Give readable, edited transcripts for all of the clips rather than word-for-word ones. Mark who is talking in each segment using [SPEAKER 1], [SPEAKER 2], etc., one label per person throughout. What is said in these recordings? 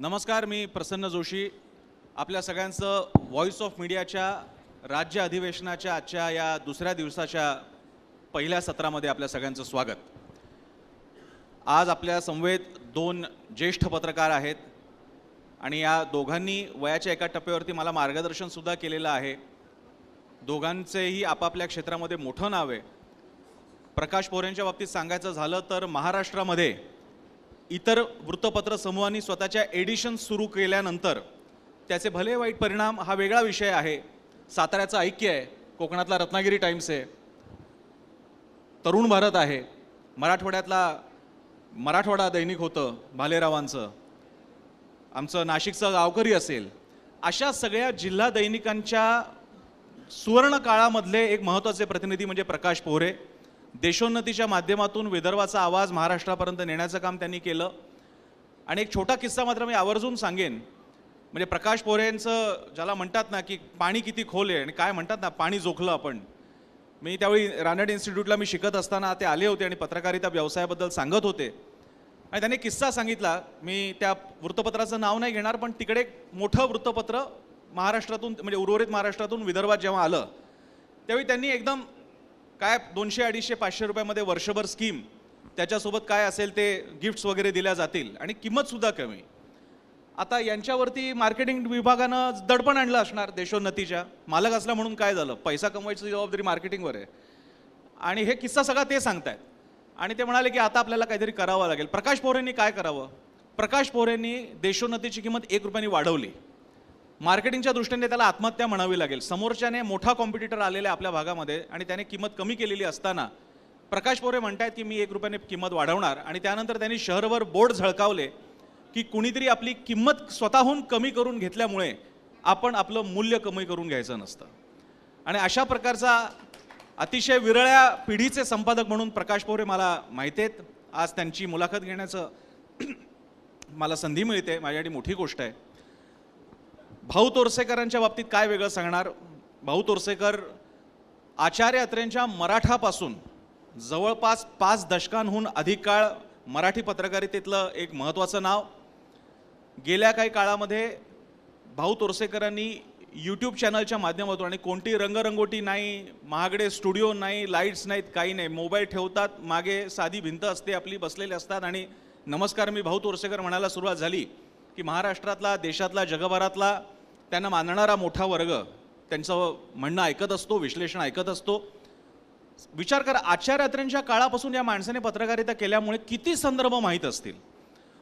[SPEAKER 1] नमस्कार, मी प्रसन्न जोशी. आपल्या सगळ्यांचं व्हॉइस ऑफ मीडियाच्या राज्य अधिवेशनाच्या आजच्या या दुसऱ्या दिवसाच्या पहिल्या सत्रामध्ये आपल्या सगळ्यांचं स्वागत. आज आपल्या समवेत दोन ज्येष्ठ पत्रकार आहेत आणि या दोघांनी वयाच्या एका टप्प्यावरती मला मार्गदर्शन सुद्धा केलेलं आहे. दोघांचेही आपापल्या क्षेत्रामध्ये मोठं नाव आहे. प्रकाश पोरेंच्या बाबतीत सांगायचं झालं तर महाराष्ट्रामध्ये इतर वृत्तपत्र समूहांनी स्वतःच्या एडिशन सुरू केल्यानंतर त्याचे भले वाईट परिणाम हा वेगळा विषय आहे. साताऱ्याचं ऐक्य आहे, कोकणातला रत्नागिरी टाइम्स आहे, तरुण भारत आहे, मराठवाड्यातला मराठवाडा दैनिक होतं भालेरावांचं, आमचं नाशिकचं गावकरी असेल, अशा सगळ्या जिल्हा दैनिकांच्या सुवर्ण काळामधले एक महत्त्वाचे प्रतिनिधी म्हणजे प्रकाश पोरे. देशोन्नतीच्या माध्यमातून विदर्भाचा आवाज महाराष्ट्रापर्यंत नेण्याचं काम त्यांनी केलं. आणि एक छोटा किस्सा मात्र मी आवर्जून सांगेन. म्हणजे प्रकाश पोरेंचं ज्याला म्हणतात ना की पाणी किती खोल आहे आणि काय म्हणतात ना पाणी जोखलं आपण. मी त्यावेळी रानडे इन्स्टिट्यूटला मी शिकत असताना ते आले होते आणि पत्रकारिता व्यवसायाबद्दल सांगत होते आणि त्यांनी किस्सा सांगितला. मी त्या वृत्तपत्राचं नाव नाही घेणार, पण तिकडे एक मोठं वृत्तपत्र महाराष्ट्रातून म्हणजे उर्वरित महाराष्ट्रातून विदर्भात जेव्हा आलं त्यावेळी त्यांनी एकदम काय 200, 250, 500 रुपयामध्ये वर्षभर स्कीम, त्याच्यासोबत काय असेल ते गिफ्ट्स वगैरे दिल्या जातील आणि किंमतसुद्धा कमी. आता यांच्यावरती मार्केटिंग विभागानं दडपण आणलं असणार. देशोन्नतीच्या मालक असला म्हणून काय झालं, पैसा कमवायची जबाबदारी मार्केटिंगवर आहे. आणि हे किस्सा सगळा ते सांगतायत आणि ते म्हणाले की आता आपल्याला काहीतरी करावं लागेल. प्रकाश पोरेंनी काय करावं? प्रकाश पोरेंनी देशोन्नतीची किंमत 1 रुपयाने वाढवली. मार्केटिंगच्या दृष्टीने त्याला आत्महत्या म्हणावी लागेल. समोरच्याने मोठा कॉम्पिटिटर आलेला आपल्या भागामध्ये आणि त्याने किंमत कमी केलेली असताना प्रकाश पोरे म्हणतायत की मी 1 रुपयाने किंमत वाढवणार. आणि त्यानंतर त्यांनी शहरभर बोर्ड झळकावले की कुणीतरी आपली किंमत स्वतःहून कमी करून घेतल्यामुळे आपण आपलं मूल्य कमी करून घ्यायचं नसतं. आणि अशा प्रकारचा अतिशय विरळ्या पिढीचे संपादक म्हणून प्रकाश पोरे मला माहिती आहेत. आज त्यांची मुलाखत घेण्याचं मला संधी मिळते, माझ्यासाठी मोठी गोष्ट आहे. भाऊ तोरसेकरांच्या बाबतीत काय वेगळं सांगणार. भाऊ तोरसेकर आचार्य अत्रेंच्या मराठापासून जवळपास 5 दशकांहून अधिक काळ मराठी पत्रकारितेतलं एक महत्त्वाचं नाव. गेल्या काही काळामध्ये भाऊ तोरसेकरांनी यूट्यूब चॅनलच्या माध्यमातून, आणि कोणती रंगरंगोटी नाही, महागडे स्टुडिओ नाही, लाईट्स नाहीत, काही नाही, मोबाईल ठेवतात, मागे साधी भिंत असते आपली, बसलेले असतात आणि नमस्कार मी भाऊ तोरसेकर म्हणायला सुरुवात झाली की महाराष्ट्रातला, देशातला, जगभरातला त्यांना मानणारा मोठा वर्ग त्यांचं म्हणणं ऐकत असतो, विश्लेषण ऐकत असतो. विचार करा, आचार्य अत्रेंच्या काळापासून या माणसाने पत्रकारिता केल्यामुळे किती संदर्भ माहीत असतील.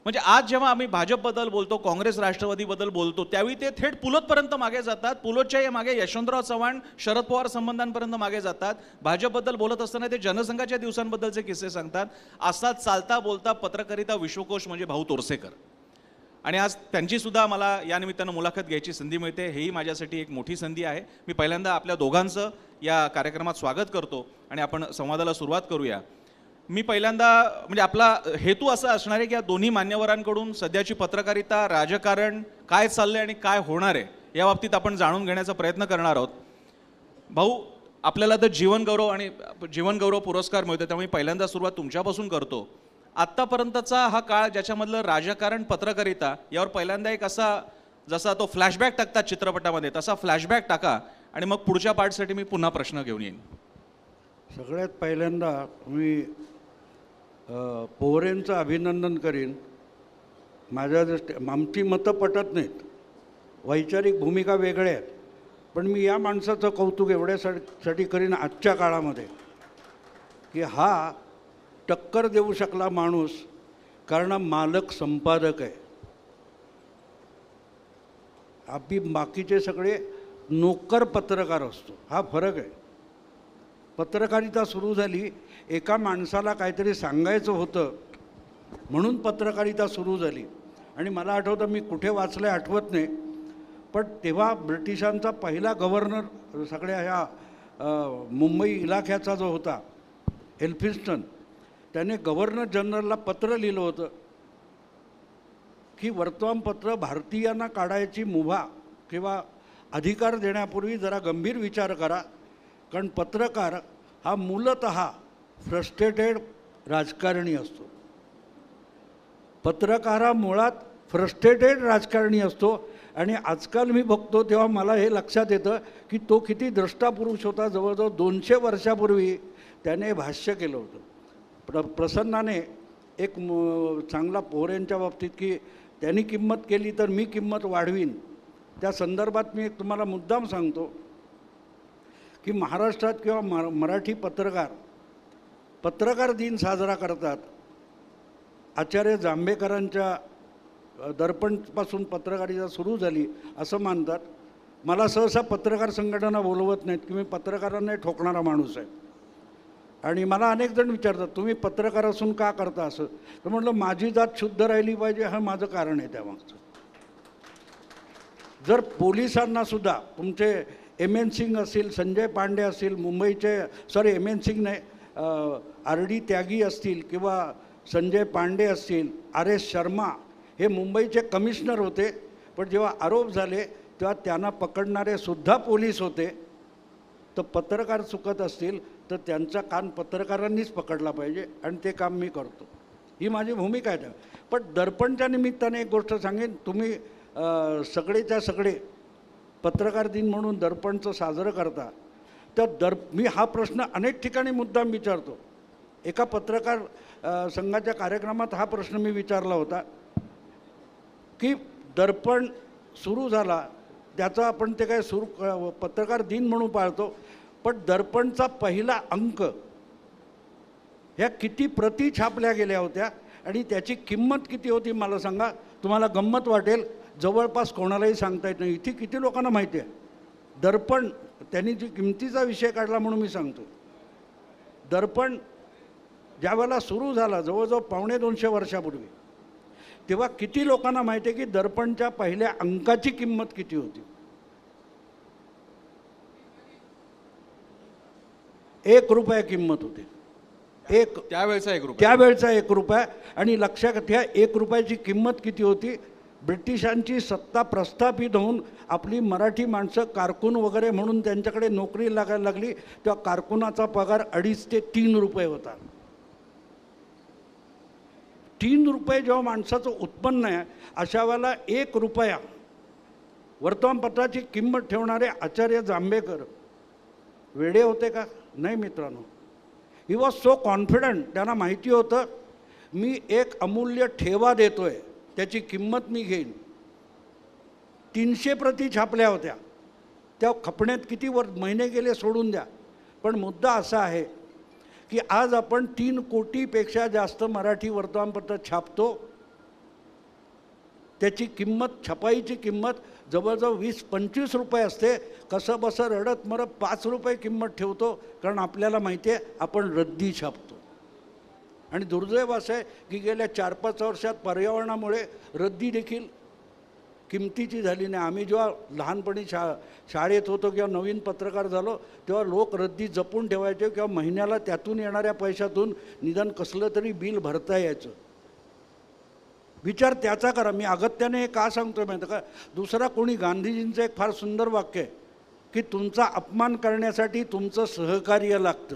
[SPEAKER 1] म्हणजे आज जेव्हा आम्ही भाजपबद्दल बोलतो, काँग्रेस राष्ट्रवादीबद्दल बोलतो, त्यावेळी ते थेट पुलोतपर्यंत मागे जातात. पुलोतच्या मागे यशवंतराव चव्हाण, शरद पवार संबंधांपर्यंत मागे जातात. भाजपबद्दल बोलत असताना ते जनसंघाच्या दिवसांबद्दलचे किस्से सांगतात. असा चालता बोलता पत्रकारिता विश्वकोश म्हणजे भाऊ तोरसेकर. आणि आज त्यांची सुद्धा मला या निमित्तानं मुलाखत घ्यायची संधी मिळते. हेही माझ्यासाठी एक मोठी संधी आहे. मी पहिल्यांदा आपल्या दोघांचं या कार्यक्रमात स्वागत करतो आणि आपण संवादाला सुरुवात करूया. मी पहिल्यांदा म्हणजे आपला हेतू असा असणार आहे की या दोन्ही मान्यवरांकडून सध्याची पत्रकारिता, राजकारण काय चाललंय आणि काय होणार आहे या बाबतीत आपण जाणून घेण्याचा प्रयत्न करणार आहोत. भाऊ, आपल्याला तर जीवनगौरव पुरस्कार मिळतो, त्यामुळे पहिल्यांदा सुरुवात तुमच्यापासून करतो. आत्तापर्यंतचा हा काळ ज्याच्यामधलं राजकारण, पत्रकारिता यावर पहिल्यांदा एक असा जसा तो फ्लॅशबॅक टाकतात चित्रपटामध्ये तसा फ्लॅशबॅक टाका आणि मग पुढच्या पार्टसाठी मी पुन्हा प्रश्न घेऊन येईन.
[SPEAKER 2] सगळ्यात पहिल्यांदा मी पोरेंचं अभिनंदन करीन. माझ्या आमची मतं पटत नाहीत, वैचारिक भूमिका वेगळ्या आहेत, पण मी या माणसाचं कौतुक एवढ्यासाठी करीन आजच्या काळामध्ये की हा टक्कर देऊ शकला माणूस, कारण मालक संपादक आहे. आम्ही बाकीचे सगळे नोकर पत्रकार असतो, हा फरक आहे. पत्रकारिता सुरू झाली, एका माणसाला काहीतरी सांगायचं होतं म्हणून पत्रकारिता सुरू झाली. आणि मला आठवतं, मी कुठे वाचलं आहे आठवत नाही, पण तेव्हा ब्रिटिशांचा पहिला गव्हर्नर सगळ्या ह्या मुंबई इलाख्याचा जो होता एल्फिन्स्टन, त्याने गव्हर्नर जनरलला पत्र लिहिलं होतं की वर्तमानपत्र भारतीयांना काढायची मुभा किंवा अधिकार देण्यापूर्वी जरा गंभीर विचार करा, कारण पत्रकार हा मूलतः फ्रस्ट्रेटेड राजकारणी असतो. पत्रकार हा मुळात फ्रस्ट्रेटेड राजकारणी असतो. आणि आजकाल मी बघतो तेव्हा मला हे लक्षात येतं की तो किती द्रष्टा पुरुष होता. जवळजवळ 200 वर्षापूर्वी त्याने भाष्य केलं होतं प्रसन्नाने एक चांगला पोहरेंच्या बाबतीत, की त्यांनी किंमत केली तर मी किंमत वाढवीन. त्या संदर्भात मी एक तुम्हाला मुद्दाम सांगतो की महाराष्ट्रात किंवा मराठी पत्रकार दिन साजरा करतात. आचार्य जांभेकरांच्या दर्पणपासून पत्रकारिता सुरू झाली असं मानतात. मला सहसा पत्रकार संघटना बोलवत नाहीत की मी पत्रकारांना ठोकणारा माणूस आहे. आणि मला अनेक जण विचारतात तुम्ही पत्रकार असून का करता असं. तर म्हटलं माझी जात शुद्ध राहिली पाहिजे, हा माझं कारण आहे त्यामागचं. जर पोलिसांनासुद्धा तुमचे एम.एन. सिंग असतील, संजय पांडे असतील, मुंबईचे एम.एन. सिंग नाही, आर.डी. त्यागी असतील किंवा संजय पांडे असतील, आर.एस. शर्मा हे मुंबईचे कमिशनर होते. पण जेव्हा आरोप झाले तेव्हा त्यांना पकडणारे सुद्धा पोलीस होते. तर पत्रकार चुकत असतील तर त्यांचा कान पत्रकारांनीच पकडला पाहिजे आणि ते काम मी करतो. ही माझी भूमिका आहे. पण दर्पणच्या निमित्ताने एक गोष्ट सांगेन. तुम्ही सगळेच्या सगळे पत्रकार दिन म्हणून दर्पणचं साजरं करता. तर मी हा प्रश्न अनेक ठिकाणी मुद्दाम विचारतो. एका पत्रकार संघाच्या कार्यक्रमात हा प्रश्न मी विचारला होता की दर्पण सुरू झाला त्याचा आपण ते काय पत्रकार दिन म्हणून पाळतो, पण दर्पणचा पहिला अंक ह्या किती प्रती छापल्या गेल्या होत्या आणि त्याची किंमत किती होती मला सांगा. तुम्हाला गंमत वाटेल, जवळपास कोणालाही सांगता येत नाही. इथे किती लोकांना माहिती आहे दर्पण. त्यांनी जी किमतीचा विषय काढला म्हणून मी सांगतो. दर्पण ज्या वेळेला सुरू झाला जवळजवळ 250 वर्षापूर्वी, तेव्हा किती लोकांना माहिती आहे की दर्पणच्या पहिल्या अंकाची किंमत किती होती. 1 रुपया किंमत होती.
[SPEAKER 1] त्यावेळेचा 1 रुपया,
[SPEAKER 2] त्यावेळचा 1 रुपया. आणि लक्षात घ्या 1 रुपयाची किंमत किती होती. ब्रिटिशांची सत्ता प्रस्थापित होऊन आपली मराठी माणसं कारकून वगैरे म्हणून त्यांच्याकडे नोकरी लागायला लागली तेव्हा कारकुनाचा पगार 2.5 ते 3 रुपये होता. 3 रुपये जेव्हा माणसाचं उत्पन्न आहे अशा वेळेला 1 रुपया वर्तमानपत्राची किंमत ठेवणारे आचार्य जांभेकर वेडे होते का? नाही मित्रांनो. He was so confident. त्यांना माहिती होतं मी एक अमूल्य ठेवा देतोय, त्याची किंमत मी घेईन. 300 प्रती छापल्या होत्या. त्या खपण्यात किती महिने गेले सोडून द्या. पण मुद्दा असा आहे की आज आपण 3 कोटीपेक्षा जास्त मराठी वर्तमानपत्र छापतो. त्याची किंमत, छपाईची किंमत जवळजवळ 20-25 रुपये असते. कसं बसं रडत मरत 5 रुपये किंमत ठेवतो, कारण आपल्याला माहिती आहे आपण रद्दी छापतो. आणि दुर्दैव असं आहे की गेल्या 4-5 वर्षात पर्यावरणामुळे रद्दी देखील किमतीची झाली नाही. आम्ही जेव्हा लहानपणी शाळेत होतो किंवा नवीन पत्रकार झालो तेव्हा लोक रद्दी जपून ठेवायचे किंवा महिन्याला त्यातून येणाऱ्या पैशातून निदान कसलं तरी बिल भरता यायचं. विचार त्याचा करा. मी अगत्याने हे का सांगतो माहिती का? दुसरा कोणी, गांधीजींचं एक फार सुंदर वाक्य आहे की तुमचा अपमान करण्यासाठी तुमचं सहकार्य लागतं.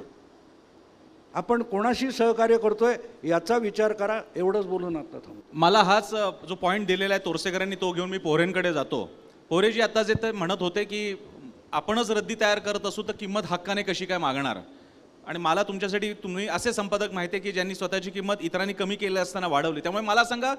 [SPEAKER 2] आपण कोणाशी सहकार्य करतोय याचा विचार करा. एवढंच बोलून आता थांबतो.
[SPEAKER 1] मला हाच जो पॉईंट दिलेला आहे तोरसेकरांनी तो घेऊन मी पोहरेंकडे जातो. पोहरेजी आता जे ते म्हणत होते की आपणच रद्दी तयार करत असू तर किंमत हक्काने कशी काय मागणार. आणि मला तुमच्यासाठी तुम्ही असे संपादक माहिती आहे की ज्यांनी स्वतःची किंमत इतरांनी कमी केली असताना वाढवली. त्यामुळे मला सांगा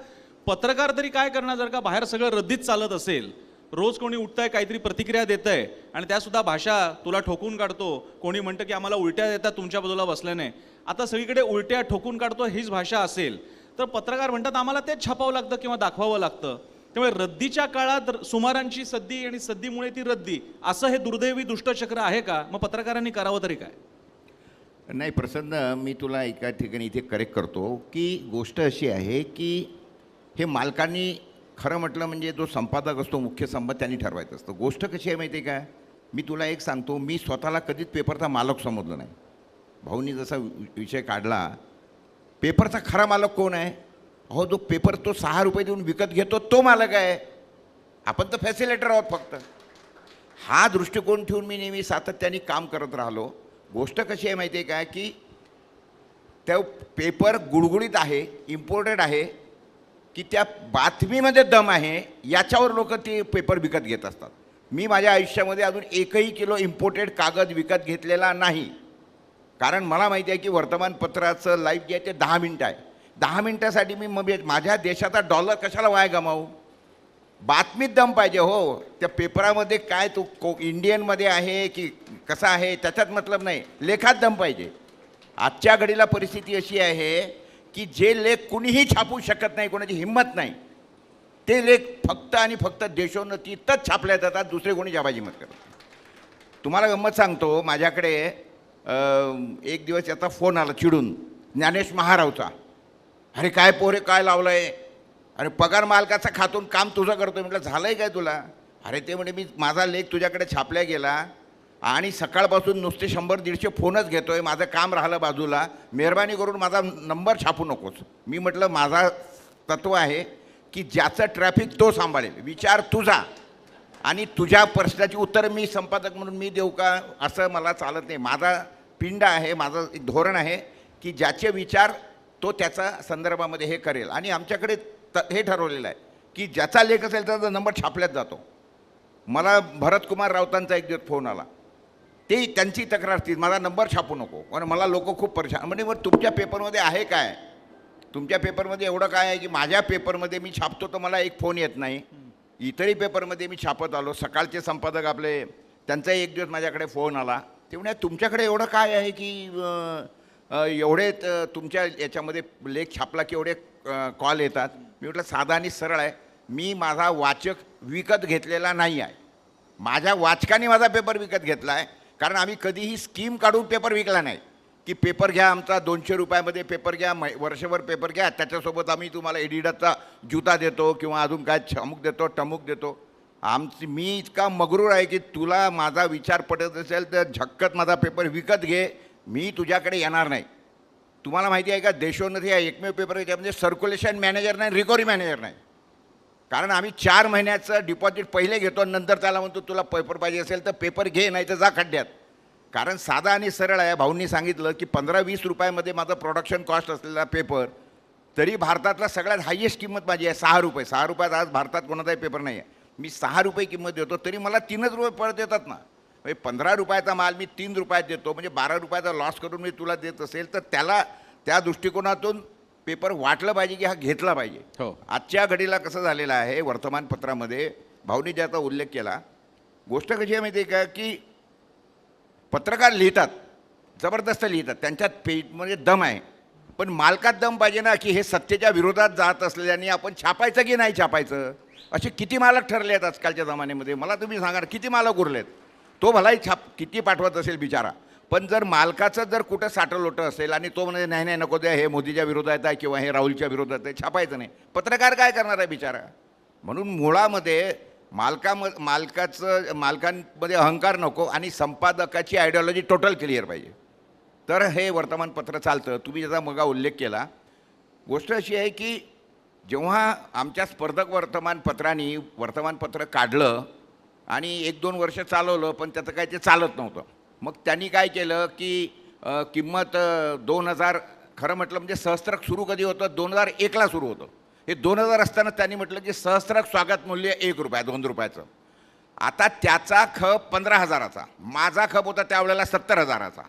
[SPEAKER 1] पत्रकार तरी काय करणार जर का बाहेर सगळं रद्दीत चालत असेल. रोज कोणी उठतंय काहीतरी प्रतिक्रिया देत आहे आणि त्यासुद्धा भाषा तुला ठोकून काढतो. कोणी म्हणतं की आम्हाला उलट्या देतात तुमच्या बाजूला बसल्याने. आता सगळीकडे उलट्या ठोकून काढतो हीच भाषा असेल तर पत्रकार म्हणतात आम्हाला तेच छापावं लागतं किंवा दाखवावं लागतं. त्यामुळे रद्दीच्या काळात सुमारांची सद्दी आणि सद्दीमुळे ती रद्दी, असं हे दुर्दैवी दुष्टचक्र आहे का? मग पत्रकारांनी करावं तरी काय?
[SPEAKER 3] नाही प्रसन्न, मी तुला एका ठिकाणी इथे करेक्ट करतो की गोष्ट अशी आहे की हे मालकांनी खरं म्हटलं म्हणजे जो संपादक असतो, मुख्य संपादक, त्यांनी ठरवायचं असतं. गोष्ट कशी आहे माहिती आहे का? मी तुला एक सांगतो, मी स्वतःला कधीच पेपरचा मालक समजलं नाही. भाऊनी जसा विषय काढला, पेपरचा खरा मालक कोण आहे? अहो जो पेपर तो 6 रुपये देऊन विकत घेतो तो मालक आहे. आपण तर फॅसिलेटर आहोत फक्त. हा दृष्टिकोन ठेवून मी नेहमी सातत्याने काम करत राहिलो. गोष्ट कशी आहे माहिती आहे का की त्या पेपर गुळगुळीत आहे, इम्पोर्टेड आहे की त्या बातमीमध्ये दम आहे याच्यावर लोक ते पेपर विकत घेत असतात. मी माझ्या आयुष्यामध्ये अजून एकही किलो इम्पोर्टेड कागद विकत घेतलेला नाही. कारण मला माहिती आहे की वर्तमानपत्राचं लाईफ जे आहे ते 10 मिनटं आहे. 10 मिनटासाठी मी माझ्या देशाचा डॉलर कशाला वाया गमावू. बातमीत दम पाहिजे हो. त्या पेपरामध्ये काय तो इंडियनमध्ये आहे की कसा आहे त्याच्यात मतलब नाही, लेखात दम पाहिजे. आजच्या घडीला परिस्थिती अशी आहे की जे लेख कुणीही छापू शकत नाही, कोणाची हिंमत नाही, ते लेख फक्त आणि फक्त देशोन्नतीतच छापल्या जातात, दुसरे कोणी छापायची हिंमत करत. तुम्हाला गंमत सांगतो, माझ्याकडे एक दिवस याचा फोन आला चिडून ज्ञानेश महारावचा. अरे काय पोरे काय लावलं आहे, अरे पगार मालकाचा खातून काम तुझं करतोय. म्हटलं झालं आहे काय तुला. अरे ते म्हणे मी माझा लेख तुझ्याकडे छापल्या गेला आणि सकाळपासून नुसते 100-150 फोनच घेतो आहे, माझं काम राहिलं बाजूला, मेहरबानी करून माझा नंबर छापू नकोस. मी म्हटलं माझा तत्व आहे की ज्याचं ट्रॅफिक तो सांभाळेल, विचार तुझा आणि तुझ्या प्रश्नाची उत्तर मी संपादक म्हणून मी देऊ का, असं मला चालत नाही. माझा पिंड आहे, माझं एक धोरण आहे की ज्याचे विचार तो त्याच्या संदर्भामध्ये हे करेल. आणि आमच्याकडे हे ठरवलेलं आहे की ज्याचा लेख असेल त्याचा नंबर छापल्यात जातो. मला भरतकुमार राऊतांचा एक दिवस फोन आला, ते त्यांची तक्रार असतील माझा नंबर छापू नको, कारण मला लोक खूप परेशान. म्हणजे मग तुमच्या पेपरमध्ये आहे काय, तुमच्या पेपरमध्ये एवढं काय आहे की माझ्या पेपरमध्ये मी छापतो तर मला एक फोन येत नाही, इतरही पेपरमध्ये मी छापत आलो. सकाळचे संपादक आपले त्यांचाही एक दिवस माझ्याकडे फोन आला, ते म्हणे तुमच्याकडे एवढं काय आहे की एवढे तुमच्या याच्यामध्ये लेख छापला की एवढे कॉल येतात. मी म्हटलं साधा आणि सरळ आहे, मी माझा वाचक विकत घेतलेला नाही आहे. माझ्या वाचकाने माझा पेपर विकत घेतला आहे, कारण आम्ही कधीही स्कीम काढून पेपर विकला नाही की पेपर घ्या आमचा 200 रुपयामध्ये पेपर घ्या, वर्षभर पेपर घ्या, त्याच्यासोबत आम्ही तुम्हाला एडिडाचा जुता देतो किंवा अजून काय अमुक देतो टमुक देतो. मी इतका मगरूर आहे की तुला माझा विचार पटत असेल तर झक्कत माझा पेपर विकत घे, मी तुझ्याकडे येणार नाही. तुम्हाला माहिती आहे का, देशोन्नती हा एकमेव पेपर आहे त्यामध्ये सर्क्युलेशन मॅनेजर नाही, रिकव्हरी मॅनेजर नाही. कारण आम्ही 4 महिन्याचं डिपॉझिट पहिले घेतो, नंतर त्याला म्हणतो तुला पेपर पाहिजे असेल तर पेपर घे, नाही तर जा खड्ड्यात. कारण साधा आणि सरळ आहे. भाऊंनी सांगितलं की 15-20 रुपयामध्ये माझं प्रोडक्शन कॉस्ट असलेला पेपर, तरी भारतातला सगळ्यात हायेस्ट किंमत माझी आहे 6 रुपये. 6 रुपयात आज भारतात कोणाचाही पेपर नाही आहे. मी 6 रुपये किंमत देतो, तरी मला 3च रुपये परत येतात ना. म्हणजे 15 रुपयाचा माल मी 3 रुपयात देतो, म्हणजे 12 रुपयाचा लॉस करून मी तुला देत असेल तर त्याला त्या दृष्टिकोनातून पेपर वाटलं पाहिजे की हा घेतला पाहिजे.
[SPEAKER 1] हो.
[SPEAKER 3] आजच्या घडीला कसं झालेलं आहे, वर्तमानपत्रामध्ये भाऊनी ज्याचा उल्लेख केला, गोष्ट कशी आहे माहिती आहे का, की पत्रकार लिहितात, जबरदस्त लिहितात, त्यांच्यात पेजमध्ये दम आहे, पण मालकात दम पाहिजे ना, की हे सत्तेच्या विरोधात जात असलेल्याने आपण छापायचं की नाही छापायचं. असे किती मालक ठरले आहेत आजकालच्या जमान्यामध्ये, मला तुम्ही सांगा किती मालक उरलेत. तो भलाही किती पाठवत असेल बिचारा, पण जर मालकाचं जर कुठं साठं-लोटं असेल आणि तो म्हणजे नाही नाही नको द्या, हे मोदीच्या विरोधात आहे किंवा हे राहुलच्या विरोधात आहे, छापायचं नाही, पत्रकार काय करणार आहे बिचारा. म्हणून मुळामध्ये मालकांमध्ये अहंकार नको आणि संपादकाची आयडिओलॉजी टोटल क्लिअर पाहिजे, तर हे वर्तमानपत्र चालतं. तुम्ही ज्याचा मगा उल्लेख केला, गोष्ट अशी आहे की जेव्हा आमच्या स्पर्धक वर्तमानपत्रांनी वर्तमानपत्र काढलं आणि 1-2 वर्ष चालवलं, पण त्याचं काय ते चालत नव्हतं. मग त्यांनी काय केलं की किंमत 2000, खरं म्हटलं म्हणजे सहस्त्रक सुरू कधी होतं, 2001ला सुरू होतं. हे 2000 असताना त्यांनी म्हटलं की सहस्त्रक स्वागत मूल्य 1 रुपया 2 रुपयाचं. आता त्याचा खप 15,000चा, माझा खप होता त्यावेळेला 70,000चा.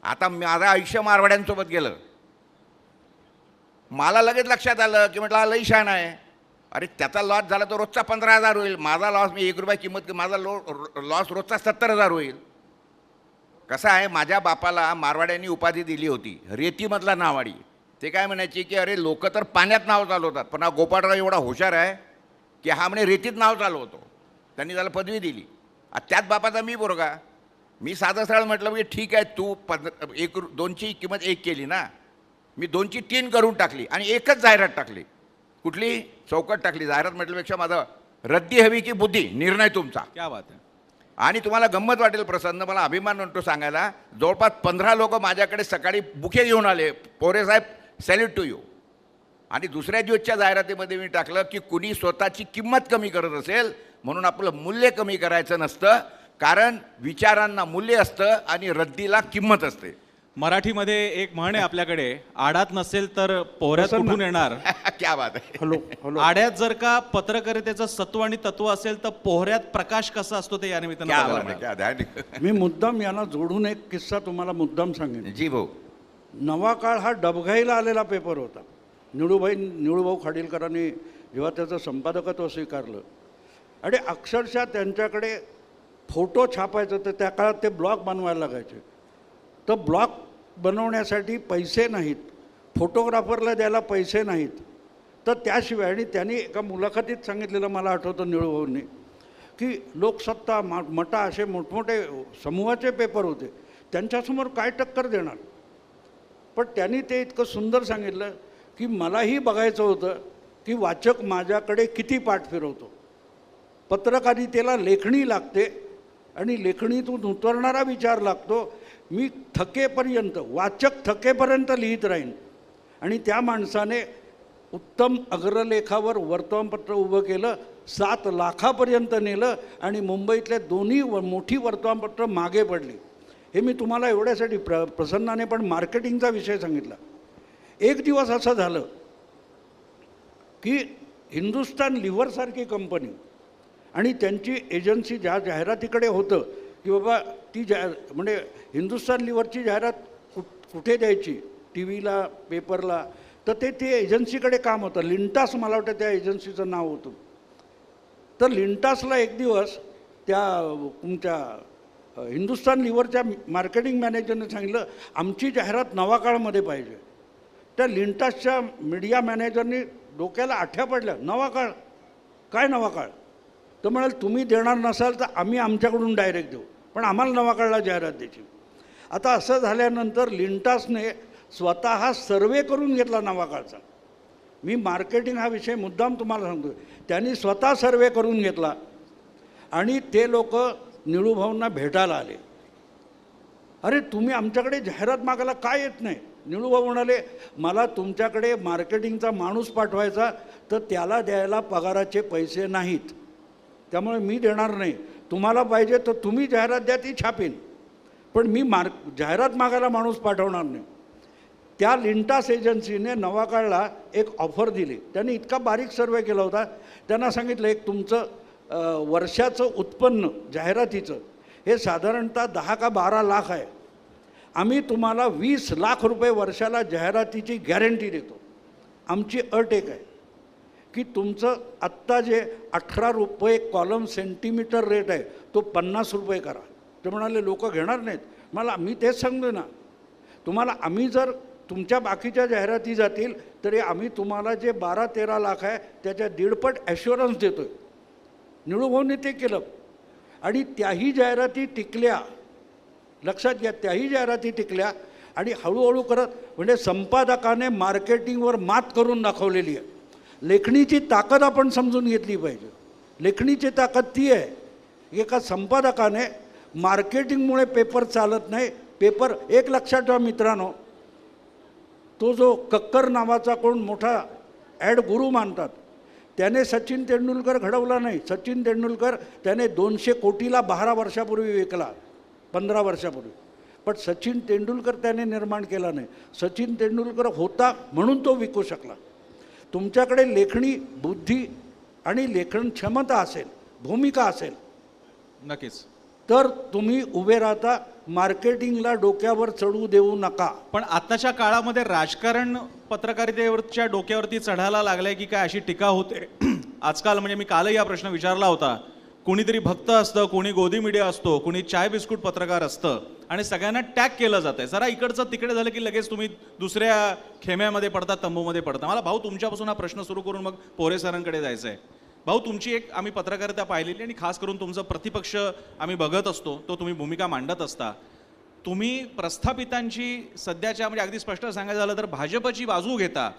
[SPEAKER 3] आता माझं आयुष्य मारवाड्यांसोबत गेलं. मला लगेच लक्षात आलं की म्हटलं हा लई शान आहे. अरे त्याचा लॉस झाला तर रोजचा 15,000 होईल, माझा लॉस मी 1 रुपया किंमत, माझा लॉस रोजचा 70,000 होईल. कसं आहे, माझ्या बापाला मारवाड्यांनी उपाधी दिली होती रेतीमधला नावाडी. ते काय म्हणायचे की अरे लोक तर पाण्यात नाव चालवतात, पण हा गोपाळराव एवढा हुशार आहे की हा म्हणे रेतीत नाव चालवतो. त्यांनी त्याला पदवी दिली. त्यात बापाचा मी पोरगा. मी साधं सरळ म्हटलं की ठीक आहे, तू 2ची किंमत 1 केली ना, मी 2ची 3 करून टाकली आणि एकच जाहिरात टाकली. कुठली चौकट टाकली. जाहिरात म्हटल्यापेक्षा माझं रद्दी हवी की बुद्धी, निर्णय तुमचा.
[SPEAKER 1] क्या बात आहे.
[SPEAKER 3] आणि तुम्हाला गंमत वाटेल प्रसन्न, मला अभिमान वाटतो सांगायला, जवळपास 15 लोक माझ्याकडे सकाळी बुके घेऊन आले, पोरे साहेब सॅल्यूट टू यू. आणि दुसऱ्या दिवसच्या जाहिरातीमध्ये मी टाकलं की कुणी स्वतःची किंमत कमी करत असेल म्हणून आपलं मूल्य कमी करायचं नसतं, कारण विचारांना मूल्य असतं आणि रद्दीला किंमत असते.
[SPEAKER 1] मराठीमध्ये एक म्हण आहे आपल्याकडे, आडात नसेल तर पोहऱ्यात
[SPEAKER 2] प्रसन्न.
[SPEAKER 1] कुठून येणार.
[SPEAKER 3] क्या बात आहे.
[SPEAKER 2] हॅलो हॅलो
[SPEAKER 1] आड्यात जर का पत्रकारितेचं सत्व आणि तत्व असेल तर पोहऱ्यात प्रकाश कसा असतो ते या निमित्तानं
[SPEAKER 3] क्या
[SPEAKER 1] बघायला
[SPEAKER 3] बात आहे.
[SPEAKER 1] मिळालं.
[SPEAKER 3] क्या ध्यान.
[SPEAKER 2] मी मुद्दाम यांना जोडून एक किस्सा तुम्हाला मुद्दाम सांगेन.
[SPEAKER 3] जी भाऊ.
[SPEAKER 2] नवा काळ हा डबघाईला आलेला पेपर होता. निळूभाऊ खाडीलकरांनी जेव्हा त्याचं संपादकत्व स्वीकारलं आणि अक्षरशः त्यांच्याकडे फोटो छापायचं तर त्या काळात ते ब्लॉग बनवायला लागायचे. तर ब्लॉग बनवण्यासाठी पैसे नाहीत, फोटोग्राफरला द्यायला पैसे नाहीत. तर त्याशिवाय आणि त्यांनी एका मुलाखतीत सांगितलेलं मला आठवतं निळूभाऊंनी की लोकसत्ता मटा असे मोठमोठे समूहाचे पेपर होते, त्यांच्यासमोर काय टक्कर देणार. पण त्यांनी ते इतकं सुंदर सांगितलं की मलाही बघायचं होतं की वाचक माझ्याकडे किती पाठ फिरवतो. पत्रकारितेला लेखणी लागते आणि लेखणीतून उतरणारा विचार लागतो. मी थकेपर्यंत, वाचक थकेपर्यंत लिहित राहीन. आणि त्या माणसाने उत्तम अग्रलेखावर वर्तमानपत्र उभं केलं, 7 लाखापर्यंत नेलं आणि मुंबईतल्या दोन्ही मोठी वर्तमानपत्र मागे पडली. हे मी तुम्हाला एवढ्यासाठी प्रसन्नाने पण मार्केटिंगचा विषय सांगितला. एक दिवस असं झालं की हिंदुस्तान लिव्हरसारखी कंपनी आणि त्यांची एजन्सी ज्या जाहिरातीकडे होतं की बाबा ती म्हणजे हिंदुस्तान लिव्हरची जाहिरात कुठे द्यायची, टी व्हीला, पेपरला, तर ते एजन्सीकडे काम होतं. लिंटास मला वाटतं त्या एजन्सीचं नाव होतं. तर लिंटासला एक दिवस त्या तुमच्या हिंदुस्तान लिव्हरच्या मार्केटिंग मॅनेजरने सांगितलं आमची जाहिरात नवा काळमध्ये पाहिजे. त्या लिंटासच्या मीडिया मॅनेजरनी डोक्याला आठ्या पडल्या, नवा काळ काय नवा काळ. तर म्हणाल तुम्ही देणार नसाल तर आम्ही आमच्याकडून डायरेक्ट देऊ, पण आम्हाला नवा काळला जाहिरात द्यायची. आता असं झाल्यानंतर लिंटासने स्वतः सर्वे करून घेतला नवा काळचा. मी मार्केटिंग हा विषय मुद्दाम तुम्हाला सांगतो. त्यांनी स्वतः सर्वे करून घेतला आणि ते लोक निळूभाऊंना भेटायला आले. अरे तुम्ही आमच्याकडे जाहिरात मागायला काय येत नाही. निळूभाऊ म्हणाले मला तुमच्याकडे मार्केटिंगचा माणूस पाठवायचा तर त्याला द्यायला पगाराचे पैसे नाहीत, त्यामुळे मी देणार नाही. तुम्हाला पाहिजे तर तुम्ही जाहिरात द्या, ती छापीन, पण मी जाहिरात मागायला माणूस पाठवणार नाही. त्या लिंटास एजन्सीने नवा काळला एक ऑफर दिली. त्यांनी इतका बारीक सर्वे केला होता. त्यांना सांगितलं एक तुमचं वर्षाचं उत्पन्न जाहिरातीचं हे साधारणतः 10 का 12 लाख आहे. आम्ही तुम्हाला 20 लाख रुपये वर्षाला जाहिरातीची गॅरंटी देतो. आमची अट एक आहे की तुमचं आत्ता जे 18 रुपये कॉलम सेंटीमीटर रेट आहे तो 50 रुपये करा. ते म्हणाले लोक घेणार नाहीत. मला मी तेच सांगतो ना, तुम्हाला आम्ही जर तुमच्या बाकीच्या जाहिराती जातील तरी आम्ही तुम्हाला जे 12-13 लाख आहे त्याच्या 1.5पट ॲश्युरन्स देतो आहे. निळूभाऊंनी ते केलं आणि त्याही जाहिराती टिकल्या. लक्षात घ्या, त्याही जाहिराती टिकल्या आणि हळूहळू करत म्हणजे संपादकाने मार्केटिंगवर मात करून दाखवलेली आहे. लेखणीची ताकद आपण समजून घेतली पाहिजे. लेखणीची ताकद ती आहे एका संपादकाने मार्केटिंगमुळे पेपर चालत नाही. पेपर एक लक्षात ठेवा मित्रांनो, तो जो कक्कर नावाचा कोण मोठा ॲड गुरु मानतात त्याने सचिन तेंडुलकर घडवला नाही. सचिन तेंडुलकर त्याने 200 कोटीला 12 वर्षापूर्वी विकला, 15 वर्षापूर्वी. पण सचिन तेंडुलकर त्याने निर्माण केला नाही. सचिन तेंडुलकर होता म्हणून तो विकू शकला. तुमच्याकडे लेखणी बुद्धी आणि लेखन क्षमता असेल, भूमिका असेल,
[SPEAKER 1] नक्कीच,
[SPEAKER 2] तर तुम्ही उभे राहता. मार्केटिंगला डोक्यावर चढू देऊ नका.
[SPEAKER 1] पण आताच्या काळामध्ये राजकारण पत्रकारितेवरच्या डोक्यावरती चढायला लागलंय की काय अशी टीका होते आजकाल. म्हणजे मी कालही हा प्रश्न विचारला होता. कोणीतरी भक्त असतं, कोणी गोदी मीडिया असतो, कोणी चाय बिस्कुट पत्रकार असतं आणि सगळ्यांना टॅग केलं जातं आहे. जरा इकडचं तिकडे झालं की लगेच तुम्ही दुसऱ्या खेम्यामध्ये पडता, तंबूमध्ये पडता. मला भाऊ तुमच्यापासून हा प्रश्न सुरू करून मग पोरे सरांकडे जायचं आहे. भाऊ तुमची एक आम्ही पत्रकारिता पाहिलेली आणि खास करून तुमचं प्रतिपक्ष आम्ही बघत असतो, तो तुम्ही भूमिका मांडत असता. तुम्ही प्रस्थापितांची सध्याच्या म्हणजे अगदी स्पष्ट सांगायचं झालं तर भाजपची बाजू घेता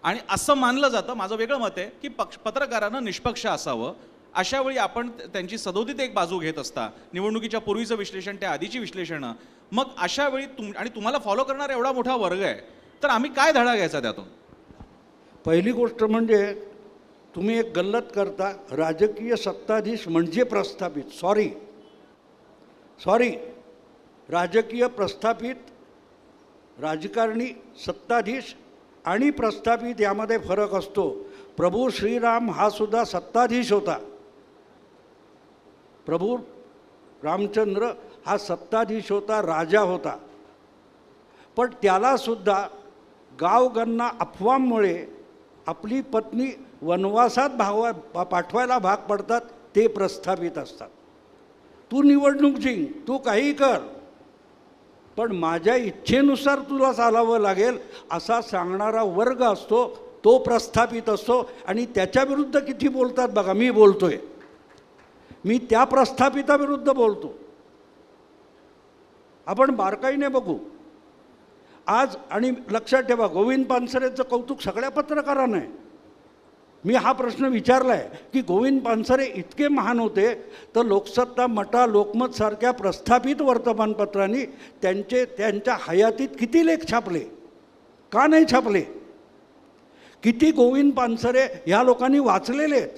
[SPEAKER 1] आणि असं मानलं जातं, माझं वेगळं मत आहे की पत्रकारानं निष्पक्ष असावं. अशा वेळी आपण त्यांची सदोदित एक बाजू घेत असता. निवडणुकीच्या पूर्वीचं विश्लेषण, त्या आधीची विश्लेषणं. मग अशा वेळी आणि तुम्हाला फॉलो करणारा एवढा मोठा वर्ग आहे तर आम्ही काय धडा घ्यायचा त्यातून?
[SPEAKER 2] पहिली गोष्ट म्हणजे तुम्ही एक गल्लत करता. राजकीय सत्ताधीश म्हणजे प्रस्थापित. सॉरी, राजकीय प्रस्थापित राजकारणी, सत्ताधीश आणि प्रस्थापित यामध्ये फरक असतो. प्रभू श्रीराम हा सुद्धा सत्ताधीश होता. प्रभू रामचंद्र हा सत्ताधीश होता, राजा होता. पण त्यालासुद्धा गावगणना अफवांमुळे आपली पत्नी वनवासात पाठवायला भाग पडतात. ते प्रस्थापित असतात. तू निवडणूक जिंक, तू काही कर, पण माझ्या इच्छेनुसार तुला चालावं लागेल असा सांगणारा वर्ग असतो, तो प्रस्थापित असतो. आणि त्याच्याविरुद्ध किती बोलतात बघा. मी बोलतोय, मी त्या प्रस्थापिताविरुद्ध बोलतो. आपण बारकाईने बघू आज. आणि लक्षात ठेवा, गोविंद पानसरेचं कौतुक सगळ्या पत्रकारांना आहे. मी हा प्रश्न विचारला आहे की गोविंद पानसरे इतके महान होते तर लोकसत्ता, मटा, लोकमत सारख्या प्रस्थापित वर्तमानपत्रांनी त्यांच्या हयातीत किती लेख छापले, का नाही छापले? किती गोविंद पानसरे ह्या लोकांनी वाचलेले आहेत.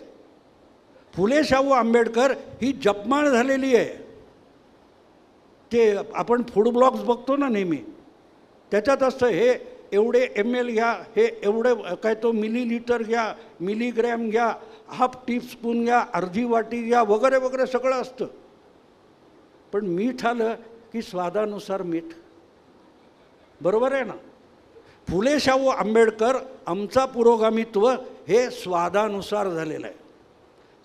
[SPEAKER 2] फुले शाहू आंबेडकर ही जपमाळ झालेली आहे. ते आपण फूड ब्लॉग्स बघतो ना नेहमी, त्याच्यात असतं हे एवढे ml घ्या, हे एवढे काय तो मिलीलिटर घ्या, मिलीग्रॅम घ्या, हाफ टीस्पून घ्या, अर्धी वाटी घ्या, वगैरे वगैरे सगळं असतं. पण मीठ आलं की स्वादानुसार मीठ. बरोबर आहे ना? फुले शाहू आंबेडकर आमचा पुरोगामित्व हे स्वादानुसार झालेलं आहे,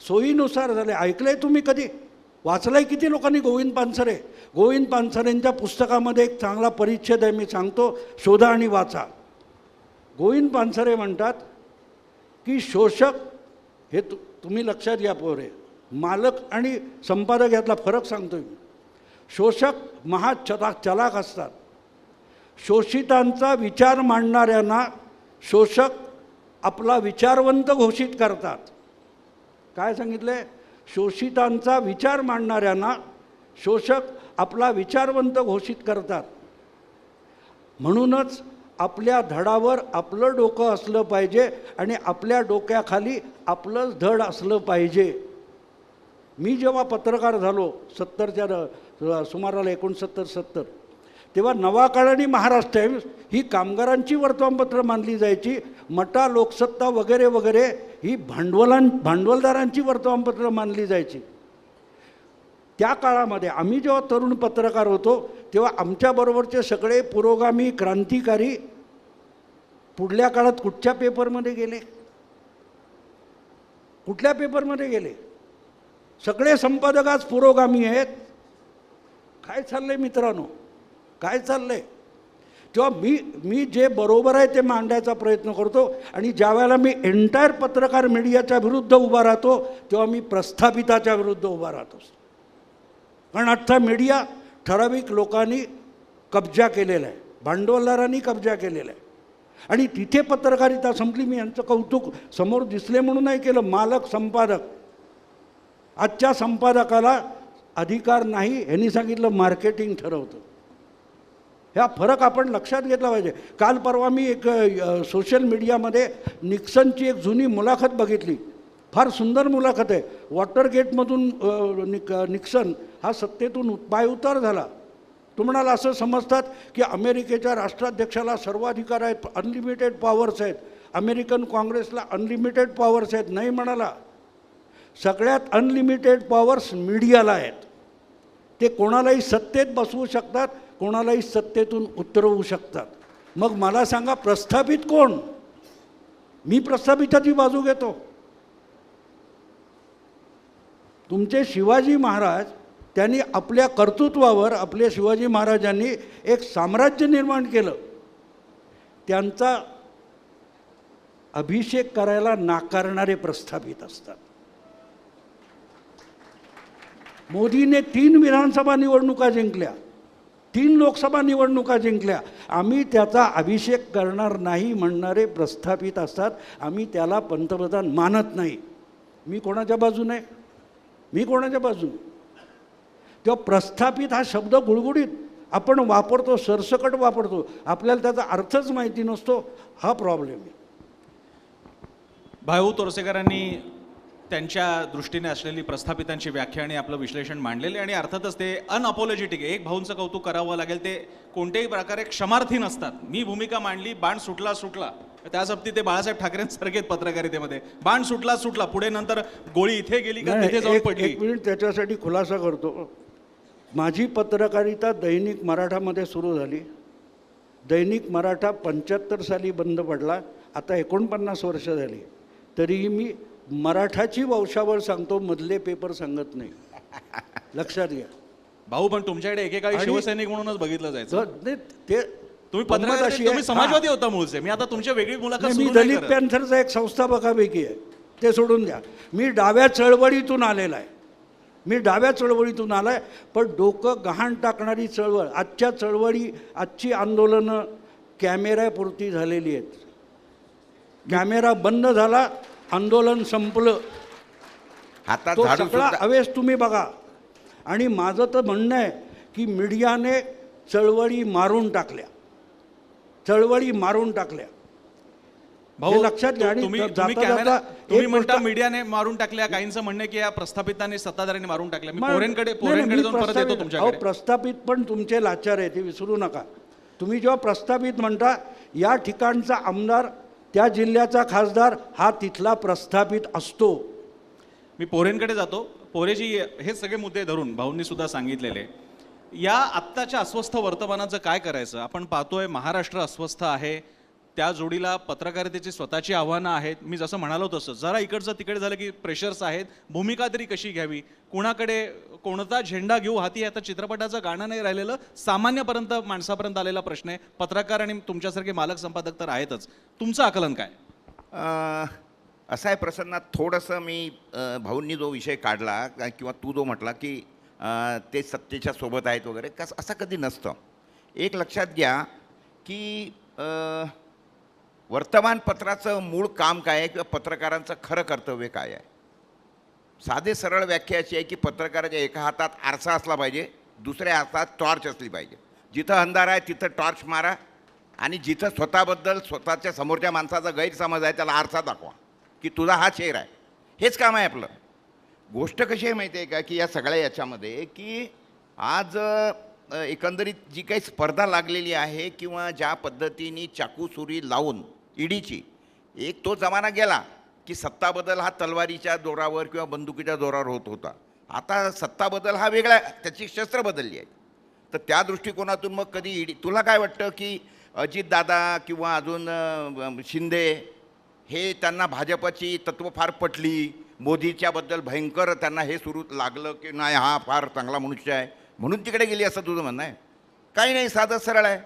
[SPEAKER 2] सोयीनुसार झाले. ऐकलंय तुम्ही कधी? वाचलंय किती लोकांनी गोविंद पानसरे? गोविंद पानसरेंच्या पुस्तकामध्ये एक चांगला परिच्छेद आहे, मी सांगतो, शोधा आणि वाचा. गोविंद पानसरे म्हणतात की शोषक हे तुम्ही लक्षात घ्या पोरे, मालक आणि संपादक यातला फरक सांगतोय मी. शोषक चलाक असतात. शोषितांचा विचार मांडणाऱ्यांना शोषक आपला विचारवंत घोषित करतात. काय सांगितलंय? शोषितांचा विचार मांडणाऱ्यांना शोषक आपला विचारवंत घोषित करतात. म्हणूनच आपल्या धडावर आपलं डोकं असलं पाहिजे आणि आपल्या डोक्याखाली आपलंच धड असलं पाहिजे. मी जेव्हा पत्रकार झालो 70च्या सुमाराला 69-70, तेव्हा नवाकाळ आणि महाराष्ट्र टाइम्स ही कामगारांची वर्तमानपत्र मानली जायची. मटा, लोकसत्ता वगैरे वगैरे ही भांडवलदारांची वर्तमानपत्र मानली जायची. त्या काळामध्ये आम्ही जेव्हा तरुण पत्रकार होतो तेव्हा आमच्याबरोबरचे सगळे पुरोगामी, क्रांतिकारी पुढल्या काळात कुठच्या पेपरमध्ये गेले? कुठल्या पेपरमध्ये गेले? सगळे संपादक आज पुरोगामी आहेत. काय चाललंय मित्रांनो, काय चाललंय? तेव्हा मी जे बरोबर आहे ते मांडायचा प्रयत्न करतो. आणि ज्या वेळेला मी एंटायर पत्रकार मीडियाच्या विरुद्ध उभा राहतो तेव्हा मी प्रस्थापिताच्या विरुद्ध उभा राहतो. कारण आजचा मीडिया ठराविक लोकांनी कब्जा केलेला आहे, भांडवलदारांनी कब्जा केलेला आहे. आणि तिथे पत्रकारिता संपली. मी यांचं कौतुक समोर दिसले म्हणून नाही केलं. मालक, संपादक, आजच्या संपादकाला अधिकार नाही, यांनी सांगितलं मार्केटिंग ठरवतं. ह्या फरक आपण लक्षात घेतला पाहिजे. काल परवा मी एक सोशल मीडियामध्ये निक्सनची एक जुनी मुलाखत बघितली. फार सुंदर मुलाखत आहे. वॉटरगेटमधून निक्सन हा सत्तेतून पायउतार झाला. तो म्हणाला असं समजतात की अमेरिकेच्या राष्ट्राध्यक्षाला सर्वाधिकार आहेत, अनलिमिटेड पॉवर्स आहेत, अमेरिकन काँग्रेसला अनलिमिटेड पॉवर्स आहेत. नाही म्हणाला, सगळ्यात अनलिमिटेड पॉवर्स मीडियाला आहेत. ते कोणालाही सत्तेत बसवू शकतात, कोणालाही सत्तेतून उतरवू शकतात. मग मला सांगा प्रस्थापित कोण? मी प्रस्थापिताची बाजू घेतो. तुमचे शिवाजी महाराज, त्यांनी आपल्या कर्तृत्वावर, आपल्या शिवाजी महाराजांनी एक साम्राज्य निर्माण केलं. त्यांचा अभिषेक करायला नाकारणारे प्रस्थापित असतात. मोदीने 3 विधानसभा निवडणुका जिंकल्या, 3 लोकसभा निवडणुका जिंकल्या. आम्ही त्याचा अभिषेक करणार नाही म्हणणारे प्रस्थापित असतात. आम्ही त्याला पंतप्रधान मानत नाही. मी कोणाच्या बाजूने? मी कोणाच्या बाजूने? तेव्हा प्रस्थापित हा शब्द गुळगुळीत आपण वापरतो, सरसकट वापरतो, आपल्याला त्याचा अर्थच माहिती नसतो. हा प्रॉब्लेम आहे.
[SPEAKER 1] भाऊ तोरसेकरांनी त्यांच्या दृष्टीने असलेली प्रस्थापितांची व्याख्या आणि आपलं विश्लेषण मांडलेले आणि अर्थातच ते अनअपॉलॉजेटिक आहे. एक भाऊंचं कौतुक करावं लागेल, ते कोणत्याही प्रकारे क्षमार्थी नसतात. मी भूमिका मांडली, बाण सुटला सुटला, त्याच बाबतीत ते बाळासाहेब ठाकरेंसारखे पत्रकारितेमध्ये बाण सुटला सुटला, पुढे नंतर गोळी इथे गेली का तिथे जाऊन पडली.
[SPEAKER 2] एक मिनिट त्याच्यासाठी खुलासा करतो. माझी पत्रकारिता दैनिक मराठामध्ये सुरू झाली. दैनिक मराठा 75 साली बंद पडला, आता 49 वर्ष झाली. तरीही मी मराठाची वंशावळ सांगतो, मधले पेपर सांगत नाही. लक्षात घ्या
[SPEAKER 1] भाऊ. पण तुमच्याकडे एकेकाळी
[SPEAKER 2] आणि-
[SPEAKER 1] शिवसैनिक म्हणूनच बघितलं जायचं.
[SPEAKER 2] नाही, ते
[SPEAKER 1] तुम्ही
[SPEAKER 2] गंमत
[SPEAKER 1] पत्रकार,
[SPEAKER 2] अशी आहे-
[SPEAKER 1] तुम्ही समाजवादी होता मूळचे. मी आता तुमच्या वेगळी मुलाखत
[SPEAKER 2] नाही, मी
[SPEAKER 1] सुरू नाही
[SPEAKER 2] दलित
[SPEAKER 1] करत.
[SPEAKER 2] पॅन्थरचा एक संस्थापकापैकी आहे, ते सोडून द्या. मी डाव्या चळवळीतून आलेला आहे. मी डाव्या चळवळीतून आला आहे, पण डोकं गहाण टाकणारी चळवळ, आजच्या चळवळी, आजची आंदोलनं कॅमेऱ्यापुरती झालेली आहेत. कॅमेरा बंद झाला, आंदोलन संपलं.
[SPEAKER 3] हातात
[SPEAKER 2] तो
[SPEAKER 3] झाडू
[SPEAKER 2] सगळा
[SPEAKER 3] सुद्धा
[SPEAKER 2] अवेस तुम्ही बघा. आणि माझं तर म्हणणं आहे की मीडियाने चळवळी मारून टाकल्या, चळवळी मारून टाकल्या.
[SPEAKER 1] भाऊ,
[SPEAKER 2] हे लक्षात घ्या. आणि
[SPEAKER 1] तुम्ही
[SPEAKER 2] जाता
[SPEAKER 1] कॅमेरा,
[SPEAKER 2] जाता
[SPEAKER 1] तुम्ही
[SPEAKER 2] एक
[SPEAKER 1] म्हणता
[SPEAKER 2] गोष्ट-
[SPEAKER 1] मीडियाने मारून टाकल्या, काहींचं म्हणणं आहे की या प्रस्थापितांनी सत्ताधाऱ्यांनी मारून टाकल्या. मी
[SPEAKER 2] मग-
[SPEAKER 1] पोरेंकडे
[SPEAKER 2] नाही, नाही, मी
[SPEAKER 1] जाऊन परत येतो
[SPEAKER 2] प्रस्थापित-
[SPEAKER 1] तुमच्याकडे.
[SPEAKER 2] अहो, प्रस्थापित पण तुमचे लाचार आहे, ते विसरू नका. तुम्ही जेव्हा प्रस्थापित म्हणता, या ठिकाणचा आमदार, त्या जिल्ह्याचा खासदार हा तिथला प्रस्थापित असतो.
[SPEAKER 1] मी पोरेंकडे जातो. पोरेजी, हे सगळे मुद्दे धरून भाऊंनी सुद्धा सांगितलेले, या आत्ताच्या अस्वस्थ वर्तमानाचं काय करायचं. आपण पाहतोय महाराष्ट्र अस्वस्थ आहे, त्या जोडीला पत्रकारितेची स्वतःची आव्हानं आहेत. मी जसं म्हणालो तसं जरा इकडचं तिकडे झालं की प्रेशर्स आहेत. भूमिका तरी कशी घ्यावी, कुणाकडे कोणता झेंडा घेऊ हाती, आता चित्रपटाचं गाणं नाही राहिलेलं, सामान्यपर्यंत माणसापर्यंत आलेला प्रश्न आहे. पत्रकार आणि तुमच्यासारखे मालक संपादक तर आहेतच. तुमचं आकलन काय?
[SPEAKER 3] असं आहे प्रसन्ना, थोडंसं मी भाऊंनी जो विषय काढला किंवा तू जो म्हटला की ते सत्तेच्या सोबत आहेत वगैरे, असं कधी नसतं. एक लक्षात घ्या की वर्तमानपत्राचं मूळ काम काय आहे किंवा पत्रकारांचं खरं कर्तव्य काय आहे. साधे सरळ व्याख्या अशी आहे की पत्रकाराच्या एका हातात आरसा असला पाहिजे, दुसऱ्या हातात टॉर्च असली पाहिजे. जिथं अंधार आहे तिथं टॉर्च मारा, आणि जिथं स्वतःबद्दल, स्वतःच्या समोरच्या माणसाचा गैरसमज आहे त्याला आरसा दाखवा की तुझा हा चेहरा आहे. हेच काम आहे आपलं. गोष्ट कशी आहे माहिती आहे का की या सगळ्या याच्यामध्ये की आज एकंदरीत जी काही स्पर्धा लागलेली आहे किंवा ज्या पद्धतीने चाकू सुरी लावून ईडीची, एक तो जमाना गेला की सत्ता बदल हा तलवारीच्या जोरावर किंवा बंदुकीच्या जोरावर होत होता. आता सत्ता बदल हा वेगळा, त्याची शस्त्र बदलली आहे. तर त्या दृष्टिकोनातून मग कधी ईडी, तुला काय वाटतं की अजितदादा किंवा अजून शिंदे हे, त्यांना भाजपची तत्त्व फार पटली, मोदीच्याबद्दल भयंकर त्यांना हे सुरू लागलं की नाही हा फार चांगला मनुष्य आहे म्हणून तिकडे गेली, असं तुझं म्हणणं आहे? काही नाही, साधं सरळ आहे.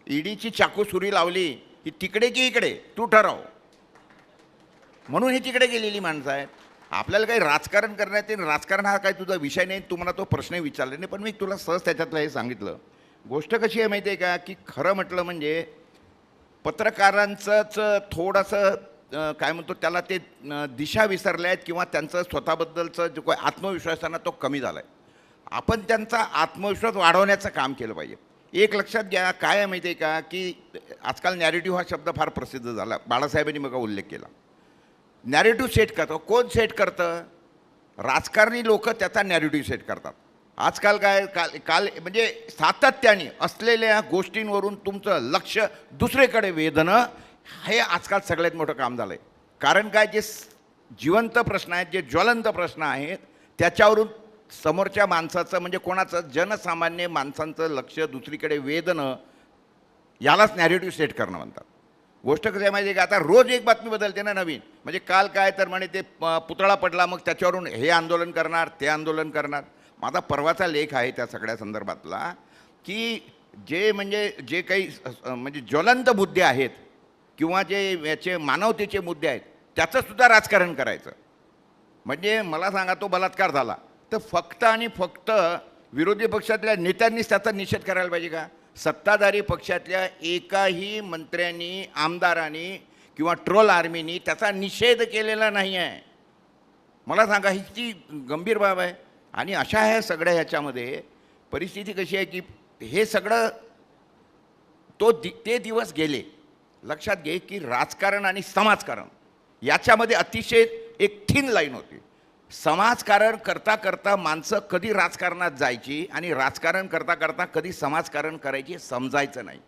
[SPEAKER 3] ईडीची चाकू सुरी लावली की तिकडे की इकडे तू ठरव, म्हणून ही तिकडे गेलेली माणसं आहेत. आपल्याला काही राजकारण करण्यात येईल, राजकारण हा काही तुझा विषय नाही, तुम्हाला तो प्रश्न विचारला नाही. पण मी तुला सहज त्याच्यातलं हे सांगितलं. गोष्ट कशी आहे माहिती आहे का की खरं म्हटलं म्हणजे पत्रकारांचंच थोडंसं काय म्हणतो त्याला, ते दिशा विसरल्या आहेत किंवा त्यांचं स्वतःबद्दलचं जो काही आत्मविश्वास आहे ना तो कमी झाला आहे. आपण त्यांचा आत्मविश्वास वाढवण्याचं काम केलं पाहिजे. एक लक्षात घ्या, काय आहे माहिती आहे का की आजकाल नॅरेटिव्ह हा शब्द फार प्रसिद्ध झाला. बाळासाहेबांनी मग उल्लेख केला. नॅरेटिव्ह सेट करतो. कोण सेट करतं? राजकारणी लोक त्याचा नॅरेटिव्ह सेट करतात. आजकाल काय, काल म्हणजे सातत्याने असलेल्या गोष्टींवरून तुमचं लक्ष दुसरीकडे वेधणं हे आजकाल सगळ्यात मोठं काम झालं आहे. कारण काय, जे जिवंत प्रश्न आहेत, जे ज्वलंत प्रश्न आहेत, त्याच्यावरून समोरच्या माणसाचं म्हणजे कोणाचं, जनसामान्य माणसांचं लक्ष दुसरीकडे वेधणं, यालाच नॅरेटिव्ह सेट करणं म्हणतात. गोष्ट कसं आहे माहिती आहे का, आता रोज एक बातमी बदलते ना नवीन. म्हणजे काल काय तर म्हणे ते पुतळा पडला, मग त्याच्यावरून हे आंदोलन करणार, ते आंदोलन करणार. माझा परवाचा लेख आहे त्या सगळ्या संदर्भातला की जे काही म्हणजे ज्वलंत मुद्दे आहेत किंवा जे याचे मानवतेचे मुद्दे आहेत त्याचंसुद्धा राजकारण करायचं. म्हणजे मला सांगा, तो बलात्कार झाला तर फक्त आणि फक्त विरोधी पक्षातल्या नेत्यांनीच त्याचा निषेध करायला पाहिजे का? सत्ताधारी पक्षातल्या एकाही मंत्र्यांनी, आमदारांनी किंवा ट्रोल आर्मीनी त्याचा निषेध केलेला नाही आहे. मला सांगा, ही ती गंभीर बाब आहे. आणि अशा ह्या सगळ्या ह्याच्यामध्ये परिस्थिती कशी आहे की हे सगळं ते दिवस गेले. लक्षात घे की राजकारण आणि समाजकारण याच्यामध्ये अतिशय एक थिन लाईन होती. समाजकारण करता करता माणसं कधी राजकारणात जायची आणि राजकारण करता करता कधी समाजकारण करायची समजायचं नाही.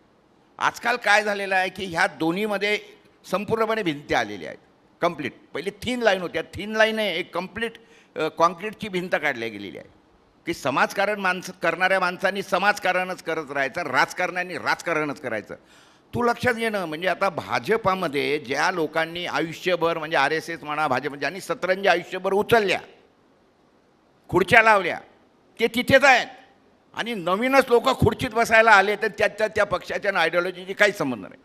[SPEAKER 3] आजकाल काय झालेलं आहे की ह्या दोन्हीमध्ये संपूर्णपणे भिंती आलेल्या आहेत. कंप्लीट पहिली थिन लाईन होत्या, थिन लाईन आहे एक कंप्लीट कॉन्क्रीटची भिंत काढली गेलेली आहे की समाजकारण करणाऱ्या माणसांनी समाजकारणच करत राहायचं, राजकारण्यांनी राजकारणच करायचं. तू लक्षात घेणं म्हणजे आता भाजपामध्ये ज्या लोकांनी आयुष्यभर म्हणजे RSS म्हणा भाजप ज्यांनी सतरंजी आयुष्यभर उचलल्या, खुर्च्या लावल्या, ते तिथेच आहेत. आणि नवीनच लोक खुर्चीत बसायला आले तर त्या पक्षाच्या आयडिओलॉजीची काही संबंध नाही,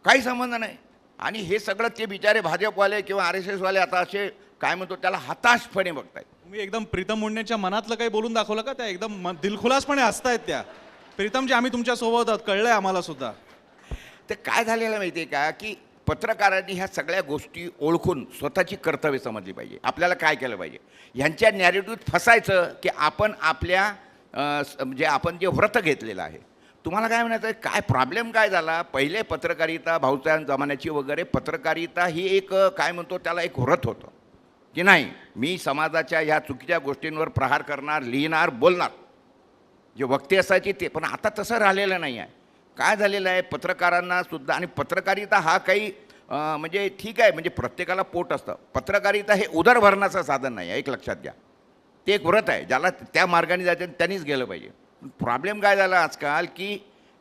[SPEAKER 3] काही संबंध नाही. आणि हे सगळं ते बिचारे भाजपवाले किंवा RSS वाले आता असे काय म्हणतो त्याला हताशपणे बघतायत.
[SPEAKER 1] तुम्ही एकदम प्रीतम मुंडेंच्या मनातलं काही बोलून दाखवलं का? त्या एकदम दिलखुलासपणे हसतायत त्या. प्रीतमजी आम्ही तुमच्या सोबत आहोत, कळलंय आम्हाला सुद्धा.
[SPEAKER 3] तर काय झालेलं माहिती आहे का की पत्रकारांनी ह्या सगळ्या गोष्टी ओळखून स्वतःची कर्तव्य समजली पाहिजे. आपल्याला काय केलं पाहिजे, ह्यांच्या नॅरेटिव्हत फसायचं की आपण आपल्या म्हणजे आपण जे व्रत घेतलेलं आहे. तुम्हाला काय म्हणायचं आहे, काय प्रॉब्लेम काय झाला, पहिले पत्रकारिता भाऊसाहेब जमान्याची वगैरे पत्रकारिता ही एक काय म्हणतो त्याला एक व्रत होतं की नाही मी समाजाच्या ह्या चुकीच्या गोष्टींवर प्रहार करणार, लिहिणार, बोलणार, जे वक्ते असायचे ते. पण आता तसं राहिलेलं नाही आहे. काय झालेलं आहे पत्रकारांना सुद्धा, आणि पत्रकारिता हा काही म्हणजे ठीक आहे म्हणजे प्रत्येकाला पोट असतं, पत्रकारिता हे उदरभरणाचं साधन नाही आहे, एक लक्षात घ्या. ते एक व्रत आहे, ज्याला त्या मार्गाने जायचं त्यांनीच गेलं पाहिजे. प्रॉब्लेम काय झाला आजकाल की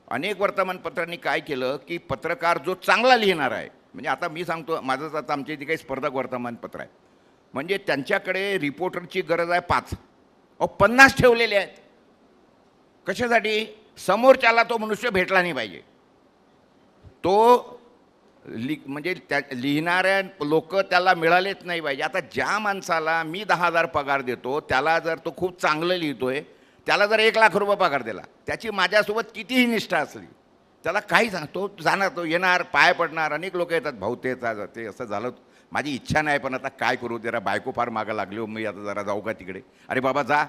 [SPEAKER 3] अनेक वर्तमानपत्रांनी काय केलं की पत्रकार जो चांगला लिहिणार आहे, म्हणजे आता मी सांगतो माझंच आता आमच्या इथे काही स्पर्धक वर्तमानपत्र आहे, म्हणजे त्यांच्याकडे रिपोर्टरची गरज आहे 5, 50 ठेवलेले आहेत. कशासाठी? समोरच्याला तो मनुष्य भेटला नाही पाहिजे, तो म्हणजे त्या लिहिणाऱ्या लोक त्याला मिळालेच नाही पाहिजे. आता ज्या माणसाला मी 10,000 पगार देतो त्याला जर तो खूप चांगलं लिहितोय, त्याला जर 1,00,000 रुपये पगार दिला, त्याची माझ्यासोबत कितीही निष्ठा असली त्याला काही सांगतो जाणार, तो येणार, पाय पडणार. अनेक लोक येतात, भाऊ ते असं झालं, माझी इच्छा नाही पण आता काय करू, जरा बायको फार मागं लागली हो, मी आता जरा जाऊ का तिकडे. अरे बाबा जा.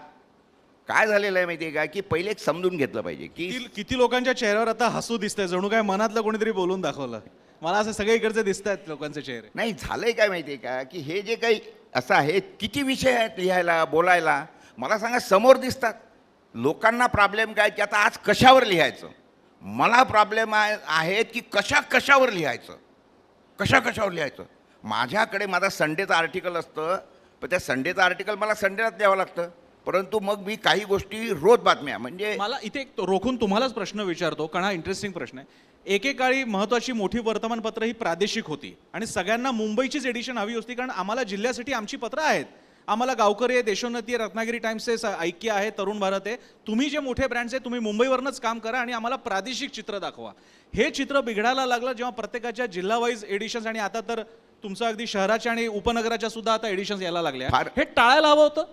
[SPEAKER 3] काय झालेलं आहे माहिती आहे का की पहिले एक समजून घेतलं पाहिजे की
[SPEAKER 1] किती लोकांच्या चेहऱ्यावर आता हसू दिसतंय, जणू काय मनातलं कोणीतरी बोलून दाखवलं. मला असं सगळे इकडचे दिसत आहेत लोकांचे चेहरे.
[SPEAKER 3] नाही झालंय काय माहिती आहे का की हे जे काही असं आहे, किती विषय आहेत लिहायला बोलायला, मला सांगा समोर दिसतात. लोकांना प्रॉब्लेम काय की आता आज कशावर लिहायचं, मला प्रॉब्लेम आहे की कशावर लिहायचं, कशावर लिहायचं. माझ्याकडे माझा संडेचं आर्टिकल असतं, पण त्या संडेचं आर्टिकल मला संडेलाच द्यावं लागतं, परंतु मग मी काही गोष्टी रोज बातम्या म्हणजे
[SPEAKER 1] मला इथे एक रोखून तुम्हालाच प्रश्न विचारतो, कारण हा इंटरेस्टिंग प्रश्न आहे. एकेकाळी महत्त्वाची मोठी वर्तमानपत्र ही प्रादेशिक होती आणि सगळ्यांना मुंबईचीच एडिशन हवी होती, कारण आम्हाला जिल्ह्यासाठी आमची पत्रं आहेत. आम्हाला गावकरी आहे, देशोन्नती आहे, रत्नागिरी टाइम्स आहे, ऐक्य आहे, तरुण भारत आहे. तुम्ही जे मोठे ब्रँड्स आहे तुम्ही मुंबईवरनंच काम करा आणि आम्हाला प्रादेशिक चित्र दाखवा. हे चित्र बिघडायला लागलं जेव्हा प्रत्येकाच्या जिल्हा वाईज एडिशन्स, आणि आता तर तुमचं अगदी शहराच्या आणि उपनगराच्या सुद्धा आता एडिशन्स यायला लागल्या. हे टाळायला हवं होतं.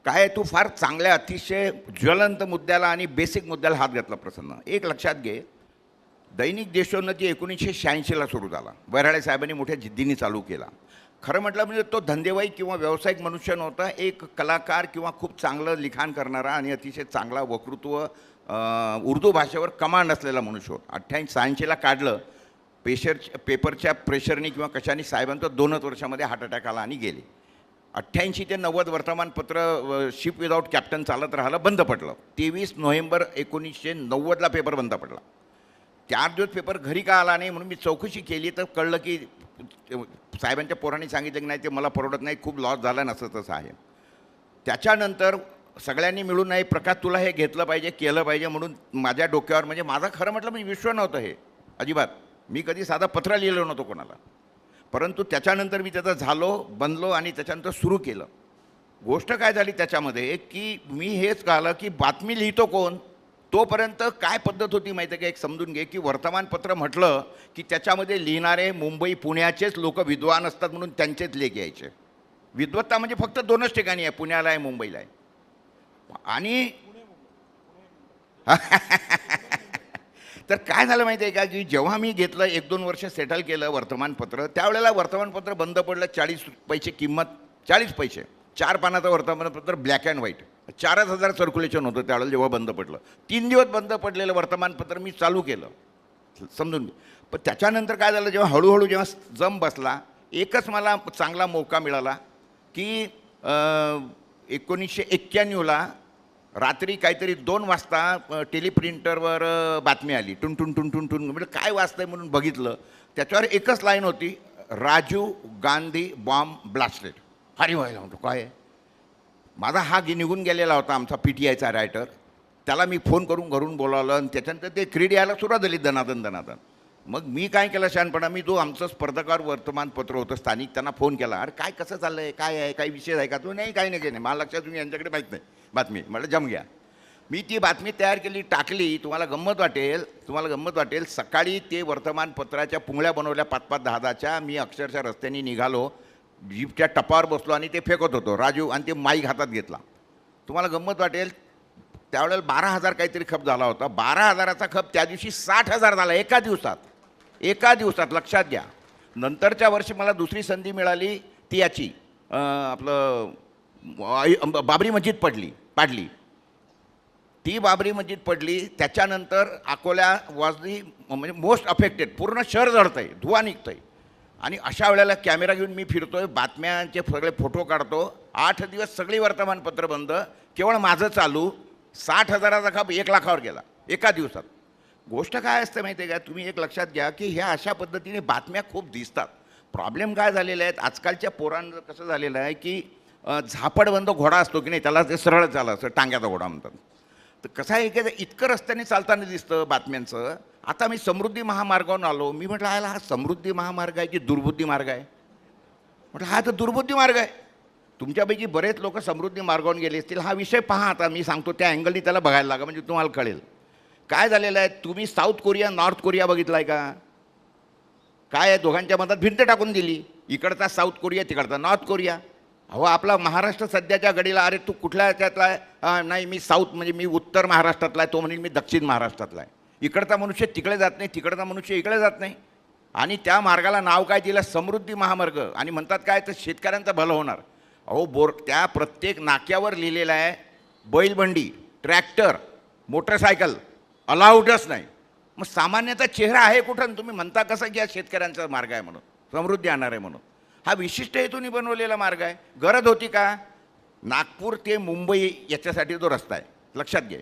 [SPEAKER 3] काय तू फार चांगल्या अतिशय ज्वलंत मुद्द्याला आणि बेसिक मुद्द्याला हात घातला प्रसन्न. एक लक्षात घे, दैनिक देशोन्नती 1986ला सुरू झाला, वऱ्हाडे साहेबांनी मोठ्या जिद्दीने चालू केला. खरं म्हटलं म्हणजे तो धंदेवाईक किंवा व्यावसायिक मनुष्य नव्हता, एक कलाकार किंवा खूप चांगलं लिखाण करणारा आणि अतिशय चांगला वक्तृत्व उर्दू भाषेवर कमांड असलेला मनुष्य होता. 86ला काढलं, पेपरच्या प्रेशरनी किंवा कशाने साहेबांचं 2च वर्षामध्ये हार्ट अटॅक आला आणि गेले. 88 ते 90 वर्तमानपत्र शिप विदाऊट कॅप्टन चालत राहिलं, बंद पडलं. 23 नोव्हेंबर 1990ला पेपर बंद पडला. 4 दिवस पेपर घरी का आला नाही म्हणून मी चौकशी केली तर कळलं की साहेबांच्या पोरांनी सांगितलं की नाही ते मला परवडत नाही, खूप लॉस झाला, नसं तसं आहे. त्याच्यानंतर सगळ्यांनी मिळून नाही प्रकाश तुला हे घेतलं पाहिजे, केलं पाहिजे म्हणून माझ्या डोक्यावर, म्हणजे माझा खरं म्हटलं म्हणजे विश्व नव्हतं हे अजिबात. मी कधी साधा पत्र लिहिलं नव्हतं कोणाला, परंतु त्याच्यानंतर मी त्याचा झालो, बनलो आणि त्याच्यानंतर सुरू केलं. गोष्ट काय झाली त्याच्यामध्ये की मी हेच कळलं की बातमी लिहितो कोण, तोपर्यंत काय पद्धत होती माहिती आहे का, एक समजून घे की वर्तमानपत्र म्हटलं की त्याच्यामध्ये लिहिणारे मुंबई पुण्याचेच लोक विद्वान असतात म्हणून त्यांचेच लेख यायचे. विद्वत्ता म्हणजे फक्त 2च ठिकाणी आहे, पुण्याला आहे, मुंबईला आहे. आणि तर काय झालं माहिती आहे का की जेव्हा मी घेतलं 1-2 वर्ष सेटल केलं वर्तमानपत्र, त्यावेळेला वर्तमानपत्र बंद पडलं, 40 पैसे किंमत, 40 पैसे, 4 पानाचं वर्तमानपत्र, ब्लॅक अँड व्हाईट, 4,000 सर्क्युलेशन होतं त्यावेळेला जेव्हा बंद पडलं. 3 दिवस बंद पडलेलं वर्तमानपत्र मी चालू केलं, समजून घे. पण त्याच्यानंतर काय झालं, जेव्हा हळूहळू जेव्हा जम बसला, एकच मला चांगला मौका मिळाला की 1991ला रात्री काहीतरी 2 वाजता टेलिप्रिंटरवर बातमी आली, टुन टुन टुन टुन टुन. म्हणजे काय वाचतंय म्हणून बघितलं, त्याच्यावर एकच लाईन होती, राजीव गांधी बॉम्ब ब्लास्टेड. अरे व्हायला म्हणतो काय आहे. माझा हा निघून गेलेला होता आमचा PTIचा रायटर, त्याला मी फोन करून घरून बोलावलं आणि त्याच्यानंतर ते क्रीड यायला सुरुवात झाली दनादन दनादन. मग मी काय केलं शहाणपणा, मी जो आमचं स्पर्धकार वर्तमानपत्र होतं स्थानिक, त्यांना फोन केला, अरे काय कसं चाललं आहे, काय आहे, काही विषय आहे का. तो नाही काही नाही मला लक्षात, तुम्ही यांच्याकडे माहीत नाही बातमी. म्हटलं जम घ्या. मी ती बातमी तयार केली, टाकली. तुम्हाला गंमत वाटेल, सकाळी ते वर्तमानपत्राच्या पुंगळ्या बनवल्या 5-5, 10-10च्या. मी अक्षरशः रस्त्याने निघालो, जीपच्या टपावर बसलो आणि ते फेकत होतो राजू, आणि ते माईक हातात घेतला. तुम्हाला गंमत वाटेल, त्यावेळेला 12,000 काहीतरी खप झाला होता. 12,000चा खप त्या दिवशी 60,000 झाला एका दिवसात. लक्षात घ्या. नंतरच्या वर्षी मला दुसरी संधी मिळाली, ती याची आपलं बाबरी मस्जिद पाडली. ती बाबरी मस्जिद पडली. त्याच्यानंतर अकोला वॉज दी म्हणजे मोस्ट अफेक्टेड. पूर्ण शहर जळतंय, धुवा निघतंय. आणि अशा वेळेला कॅमेरा घेऊन मी फिरतोय, बातम्यांचे सगळे फोटो काढतो. 8 दिवस सगळी वर्तमानपत्र बंद, केवळ माझं चालू. 60,000चा खप 1 लाखावर गेला एका दिवसात. गोष्ट काय असते माहिती आहे का, तुम्ही एक लक्षात घ्या की ह्या अशा पद्धतीने बातम्या खूप दिसतात. प्रॉब्लेम काय झालेले आहेत, आजकालच्या पोरांचं कसं झालेलं आहे की झापडबंद घोडा असतो की नाही, त्याला ते सरळ चाललं असं, टांग्याचा घोडा म्हणतात. तर कसं आहे की इतकं रस्त्याने चालताना दिसतं बातम्यांचं. आता मी समृद्धी महामार्गावरून आलो, मी म्हटलं आयला हा समृद्धी महामार्ग आहे की दुर्बुद्धी मार्ग आहे. म्हटलं हा तर दुर्बुद्धी मार्ग आहे. तुमच्यापैकी बरेच लोक समृद्धी मार्गावरून गेले असतील. हा विषय पहा, आता मी सांगतो त्या अँगलनी त्याला बघायला लागा, म्हणजे तुम्हाला कळेल काय झालेलं आहे. तुम्ही साऊथ कोरिया नॉर्थ कोरिया बघितला आहे का. काय आहे, दोघांच्या मधात भिंत टाकून दिली, इकडचा साऊथ कोरिया, तिकडचा नॉर्थ कोरिया. अहो आपला महाराष्ट्र सध्याच्या घडीला, अरे तू कुठल्या याच्यातला आहे, नाही मी साऊथ म्हणजे मी उत्तर महाराष्ट्रातला आहे, तो म्हणेल मी दक्षिण महाराष्ट्रातला आहे. इकडचा मनुष्य तिकडे जात नाही, तिकडचा मनुष्य इकडे जात नाही. आणि त्या मार्गाला नाव काय दिलं, समृद्धी महामार्ग. आणि म्हणतात काय, तर शेतकऱ्यांचं भलं होणार. अहो त्या प्रत्येक नाक्यावर लिहिलेलं आहे, बैलबंडी, ट्रॅक्टर, मोटरसायकल अलाउडच नाही. मग सामान्यतः चेहरा आहे कुठं, तुम्ही म्हणता कसं की हा शेतकऱ्यांचा मार्ग आहे म्हणून, समृद्धी आणणार आहे म्हणून. हा विशिष्ट हेतूने बनवलेला मार्ग आहे. गरज होती का. नागपूर ते मुंबई याच्यासाठी तो रस्ता आहे, लक्षात घे.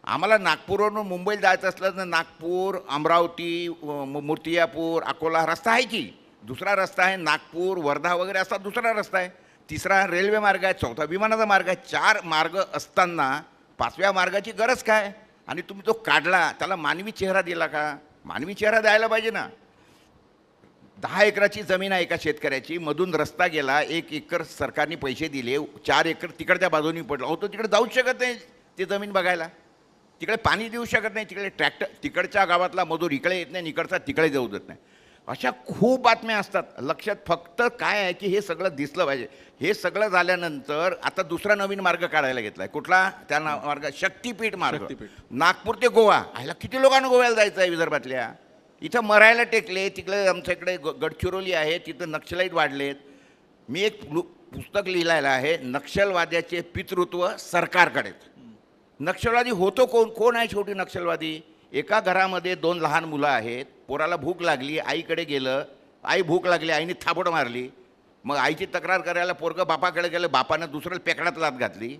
[SPEAKER 3] आम्हाला नागपूरवरून मुंबईला जायचं असलं तर नागपूर, अमरावती, मूर्तिजापूर, अकोला रस्ता आहे की. दुसरा रस्ता आहे नागपूर, वर्धा वगैरे असा दुसरा रस्ता आहे. तिसरा रेल्वे मार्ग आहे, चौथा विमानाचा मार्ग आहे. 4 मार्ग असताना 5व्या मार्गाची गरज काय. आणि तुम्ही तो काढला, त्याला मानवी चेहरा दिला का. मानवी चेहरा द्यायला पाहिजे ना. 10 एकराची जमीन आहे एका शेतकऱ्याची, मधून रस्ता गेला, 1 एकर सरकारने पैसे दिले, 4 एकर तिकडच्या बाजूनी पडलं. अहो तो तिकडे जाऊच शकत नाही ते जमीन बघायला, तिकडे पाणी देऊ शकत नाही, तिकडे ट्रॅक्टर, तिकडच्या गावातला मजूर इकडे येत नाही, इकडचा तिकडे जाऊ देत नाही. अशा खूप बातम्या असतात. लक्षात फक्त काय आहे की हे सगळं दिसलं पाहिजे. हे सगळं झाल्यानंतर आता दुसरा नवीन मार्ग काढायला घेतला आहे. कुठला, त्या मार्ग शक्तीपीठ मार्ग. नागपूर ते गोवा. ह्याला किती लोकांना गोव्याला जायचं आहे विदर्भातल्या. इथं मरायला टेकले. तिकडे आमच्या इकडे गडचिरोली आहे, तिथं नक्षलाईट वाढलेत. मी एक पुस्तक लिहिलेलं आहे, नक्षलवाद्याचे पितृत्व सरकारकडेच. नक्षलवादी होतो कोण आहे शेवटी नक्षलवादी. एका घरामध्ये 2 लहान मुलं आहेत, पोराला भूक लागली, आईकडे गेलं, आई भूक लागली, आईने थापड मारली. मग आईची तक्रार करायला पोरगं बापाकडे गेलं, बापानं दुसऱ्याला पेकडात लात घातली.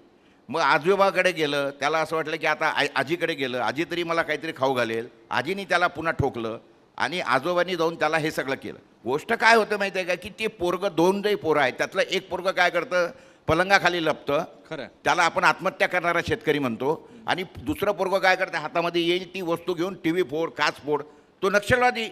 [SPEAKER 3] मग आजोबाकडे गेलं, त्याला असं वाटलं की आता आजीकडे गेलं, आजी तरी मला काहीतरी खाऊ घालेल. आजीने त्याला पुन्हा ठोकलं आणि आजोबांनी जाऊन त्याला हे सगळं केलं. गोष्ट काय होतं माहिती आहे का, की ते पोरगं 2 पोरं आहेत, त्यातलं एक पोरगं काय करतं, पलंगाखाली लपतं. खरं, त्याला आपण आत्महत्या करणारा शेतकरी म्हणतो. आणि दुसरं पोरगं काय करतं, हातामध्ये येईल ती वस्तू घेऊन TV फोड, काच फोड. तो नक्षलवादी.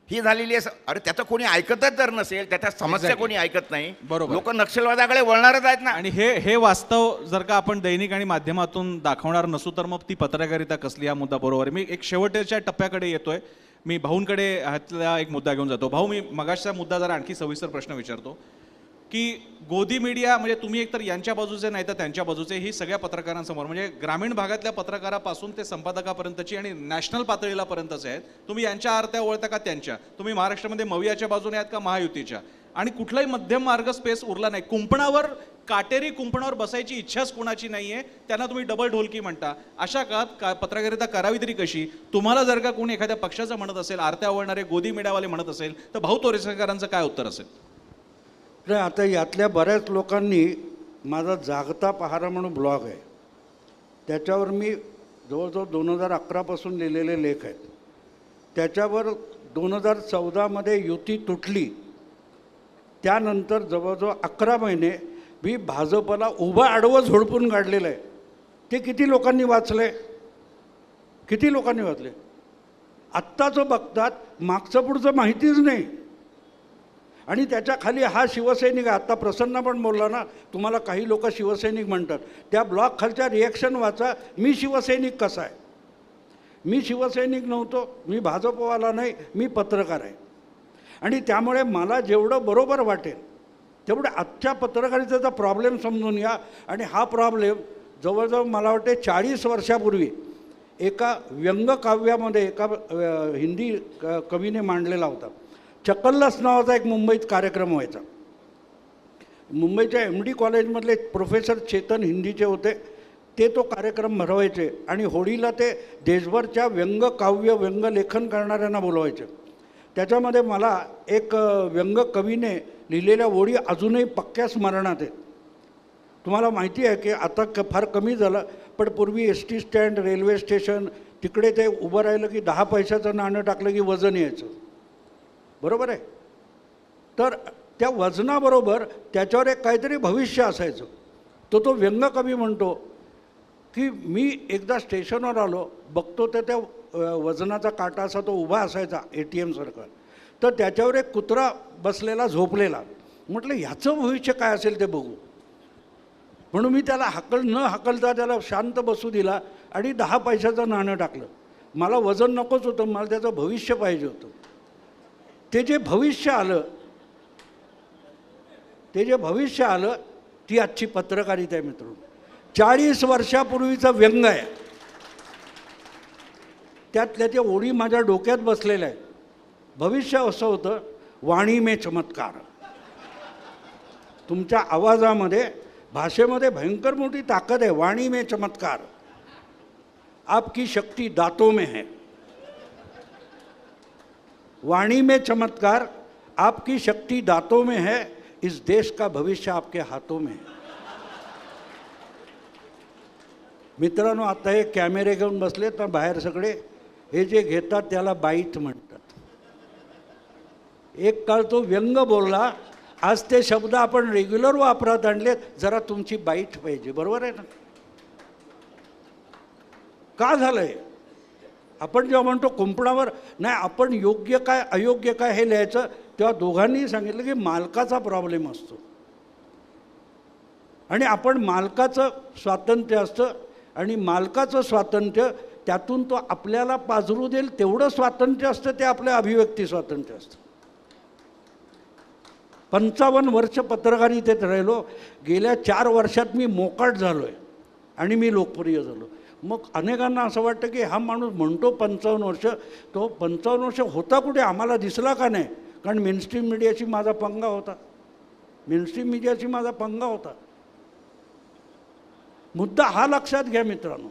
[SPEAKER 3] ही झालेली आहे. अरे त्याचं कोणी ऐकतच जर नसेल, त्याच्या समस्या कोणी ऐकत नाही, बरोबर, लोक नक्षलवादाकडे वळणारच आहेत ना.
[SPEAKER 1] आणि हे वास्तव जर का आपण दैनिक आणि माध्यमातून दाखवणार नसू तर मग ती पत्रकारिता कसली, हा मुद्दा बरोबर आहे. मी एक शेवटच्या टप्प्याकडे येतोय. मी भाऊंकडे ह्यातला एक मुद्दा घेऊन जातो. भाऊ, मी मगाशचा मुद्दा जरा आणखी सविस्तर प्रश्न विचारतो की गोदी मीडिया म्हणजे तुम्ही एकतर यांच्या बाजूचे नाही तर त्यांच्या बाजूचे, ही सगळ्या पत्रकारांसमोर म्हणजे ग्रामीण भागातल्या पत्रकारापासून ते संपादकापर्यंतची आणि नॅशनल पातळीला पर्यंतचे आहेत. तुम्ही यांच्या आरत्या ओळखता का त्यांच्या. तुम्ही महाराष्ट्रामध्ये मवियाच्या बाजूने आहात का महायुतीच्या. आणि कुठलाही मध्यम मार्ग स्पेस उरला नाही. काटेरी कुंपणावर बसायची इच्छाच कोणाची नाहीये, त्यांना तुम्ही डबल ढोलकी म्हणता. अशा काळात पत्रकारिता करावी तरी कशी. तुम्हाला जर का कोणी एखाद्या पक्षाचं म्हणत असेल, आरत्या ओळणारे गोदी मीडियावाले म्हणत असेल, तर भाऊ तोरेसकरांचं काय उत्तर असेल.
[SPEAKER 2] नाही, आता यातल्या बऱ्याच लोकांनी माझा जागता पहारा म्हणून ब्लॉग आहे, त्याच्यावर मी जवळजवळ 2011पासून लिहिलेले लेख आहेत. त्याच्यावर 2014मध्ये युती तुटली, त्यानंतर जवळजवळ 11 महिने मी भाजपला उभं आडवं झोडपून काढलेलं आहे. ते किती लोकांनी वाचले? किती लोकांनी वाचले? आत्ताचं बघतात, मागचं पुढचं माहितीच नाही. आणि त्याच्या खाली हा शिवसैनिक, आत्ता प्रसन्न पण बोलला ना, तुम्हाला काही लोक शिवसैनिक म्हणतात, त्या ब्लॉग खालच्या रिॲक्शन वाचा, मी शिवसैनिक कसा आहे? मी शिवसैनिक नव्हतो, मी भाजपवाला नाही, मी पत्रकार आहे. आणि त्यामुळे मला जेवढं बरोबर वाटेल तेवढं आजच्या पत्रकारितेचा प्रॉब्लेम समजून या. आणि हा प्रॉब्लेम जवळजवळ मला वाटते 40 वर्षापूर्वी एका व्यंगकाव्यामध्ये एका हिंदी कवीने मांडलेला होता. चकल्लस नावाचा एक मुंबईत कार्यक्रम व्हायचा. मुंबईच्या MD कॉलेजमधले प्रोफेसर चेतन हिंदीचे होते, ते तो कार्यक्रम भरवायचे आणि होळीला ते देशभरच्या व्यंगकाव्य व्यंगलेखन करणाऱ्यांना बोलवायचे. त्याच्यामध्ये मला एक व्यंगकवीने लिहिलेल्या ओळी अजूनही पक्क्या स्मरणात आहेत. तुम्हाला माहिती आहे की आता फार कमी झालं, पण पूर्वी ST स्टँड, रेल्वे स्टेशन तिकडे ते उभं राहिलं की 10 पैशाचं नाणं टाकलं की वजन यायचं, बरोबर आहे? तर त्या वजनाबरोबर त्याच्यावर एक काहीतरी भविष्य असायचं. तो व्यंगकवी म्हणतो की मी एकदा स्टेशनवर आलो, बघतो तर त्या वजनाचा काटा असा तो उभा असायचा ATM सारखा, तर त्याच्यावर एक कुत्रा बसलेला झोपलेला. म्हटलं ह्याचं भविष्य काय असेल ते बघू, म्हणून मी त्याला न हाकलता त्याला शांत बसू दिला आणि 10 पैशाचं नाणं टाकलं. मला वजन नकोच होतं, मला त्याचं भविष्य पाहिजे होतं. ते जे भविष्य आलं ती आजची पत्रकारिता आहे मित्रांनो. 40 वर्षापूर्वीचं व्यंग आहे, त्यातल्या त्या ओळी माझ्या डोक्यात बसलेल्या आहेत. भविष्य असं होतं, वाणी में चमत्कार. तुमच्या आवाजामध्ये, भाषेमध्ये भयंकर मोठी ताकद आहे. वाणी में चमत्कार, आपकी शक्ति दांतों में है. वाणी में चमत्कार, आपकी शक्ति दांतों में है, इस देश का भविष्य आपके हाथों में है. मित्रांनो, आता हे कॅमेरे घेऊन बसले तर बाहेर सगळे, हे जे घेतात त्याला बाईट म्हणतात. एक काळ तो व्यंग बोलला, आज ते शब्द आपण रेग्युलर वापरात आणलेत. जरा तुमची बाईट पाहिजे, बरोबर आहे ना? का झालंय? आपण जेव्हा म्हणतो कुंपणावर नाही, आपण योग्य काय अयोग्य काय हे लिहायचं, तेव्हा दोघांनी सांगितलं की मालकाचा प्रॉब्लेम असतो. आणि आपण मालकाचं स्वातंत्र्य असतं, आणि मालकाचं स्वातंत्र्य त्यातून तो आपल्याला पाजरू देईल तेवढं स्वातंत्र्य असतं, ते आपल्या अभिव्यक्ती स्वातंत्र्य असतं. 55 वर्ष पत्रकारितेत राहिलो, गेल्या 4 वर्षात मी मोकाट झालो आहे आणि मी लोकप्रिय झालो. मग अनेकांना असं वाटतं की हा माणूस म्हणतो 55 वर्ष, तो 55 वर्ष होता कुठे, आम्हाला दिसला का नाही? कारण मेनस्ट्रीम मीडियाशी माझा पंगा होता. मुद्दा हा लक्षात घ्या मित्रांनो,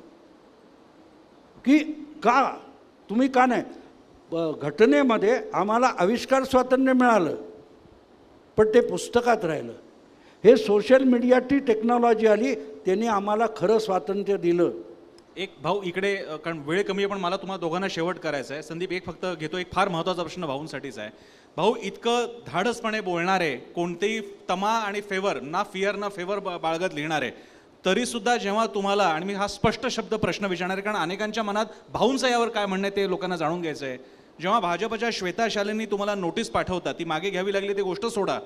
[SPEAKER 2] की तुम्ही का नाही, घटनेमध्ये आम्हाला आविष्कार स्वातंत्र्य मिळालं, पण ते पुस्तकात राहिलं. हे सोशल मीडियाची टेक्नॉलॉजी आली, त्यांनी आम्हाला खरं स्वातंत्र्य दिलं.
[SPEAKER 1] एक भाऊ इकडे, कारण वेळ कमी आहे, पण मला तुम्हाला दोघांना शेवट करायचा आहे. संदीप, एक फक्त घेतो, एक फार महत्त्वाचा प्रश्न भाऊंसाठीच आहे. भाऊ, इतकं धाडसपणे बोलणारे, कोणतेही तमा आणि फेवर, ना फिअर ना फेवर बाळगत लिहिणारे, तरीसुद्धा जेव्हा तुम्हाला, आणि मी हा स्पष्ट शब्द प्रश्न विचारणार आहे कारण अनेकांच्या मनात भाऊंचं यावर काय म्हणणं आहे ते लोकांना जाणून घ्यायचं आहे. जेव्हा भाजपच्या श्वेता शालेंनी तुम्हाला नोटीस पाठवता, ती मागे घ्यावी लागली ती गोष्ट सोडा,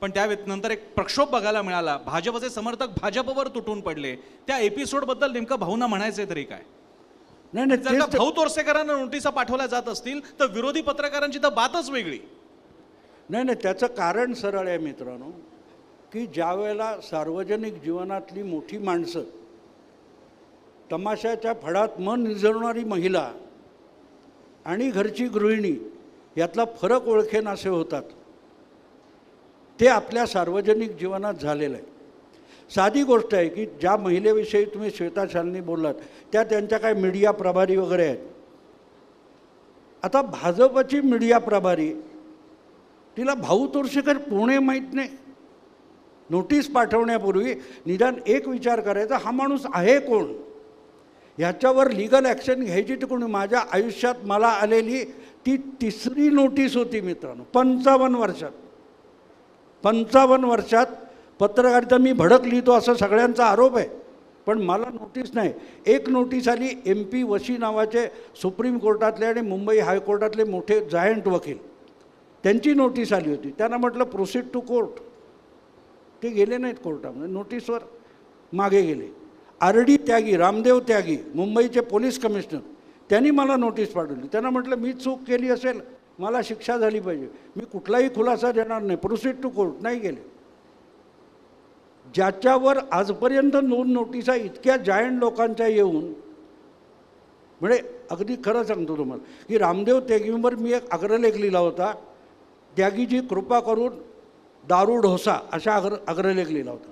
[SPEAKER 1] पण त्यानंतर एक प्रक्षोभ बघायला मिळाला, भाजपचे समर्थक भाजपवर तुटून पडले, त्या एपिसोडबद्दल नेमकं भाऊंना म्हणायचंय तरी काय?
[SPEAKER 2] नाही,
[SPEAKER 1] जर का भाऊ तोरसेकरांना नोटिसा पाठवल्या जात असतील तर विरोधी पत्रकारांची तर बातच वेगळी.
[SPEAKER 2] नाही, त्याचं कारण सरळ आहे मित्रांनो, की ज्या वेळेला सार्वजनिक जीवनातली मोठी माणसं, तमाशाच्या फडात मन निजवणारी महिला आणि घरची गृहिणी यातला फरक ओळखेन असे होतात, ते आपल्या सार्वजनिक जीवनात झालेलं आहे. साधी गोष्ट आहे की ज्या महिलेविषयी तुम्ही श्वेता शालेंनी बोललात, त्या त्यांच्या काय मीडिया प्रभारी वगैरे आहेत. आता भाजपची मीडिया प्रभारी, तिला भाऊ तोरसेकर पुणे माहीत नाही, नोटीस पाठवण्यापूर्वी निदान एक विचार करायचा, हा माणूस आहे कोण, ह्याच्यावर लिगल ॲक्शन घ्यायची. तर कोणी माझ्या आयुष्यात मला आलेली ती तिसरी नोटीस होती मित्रांनो. 55 वर्षात पत्रकारिता मी भडक लिहितो असं सगळ्यांचा आरोप आहे, पण मला नोटीस नाही. एक नोटीस आली MP वशी नावाचे सुप्रीम कोर्टातले आणि मुंबई हायकोर्टातले मोठे जायंट वकील, त्यांची नोटीस आली होती. त्यांना म्हटलं प्रोसीड टू कोर्ट, ते गेले नाहीत कोर्टामध्ये, नोटीसवर मागे गेले. RD त्यागी, रामदेव त्यागी, मुंबईचे पोलीस कमिशनर, त्यांनी मला नोटीस पाठवली. त्यांना म्हटलं मी चूक केली असेल, मला शिक्षा झाली पाहिजे, मी कुठलाही खुलासा देणार नाही, प्रोसीड टू कोर्ट. नाही गेले. ज्याच्यावर आजपर्यंत 2 नोटिसा इतक्या जायंट लोकांच्या येऊन, म्हणजे अगदी खरं सांगतो तुम्हाला की रामदेव त्यागीवर मी एक अग्रलेख लिहिला होता, त्यागीची कृपा करून दारू ढोसा अशा अग्रलेख लिहिला होता.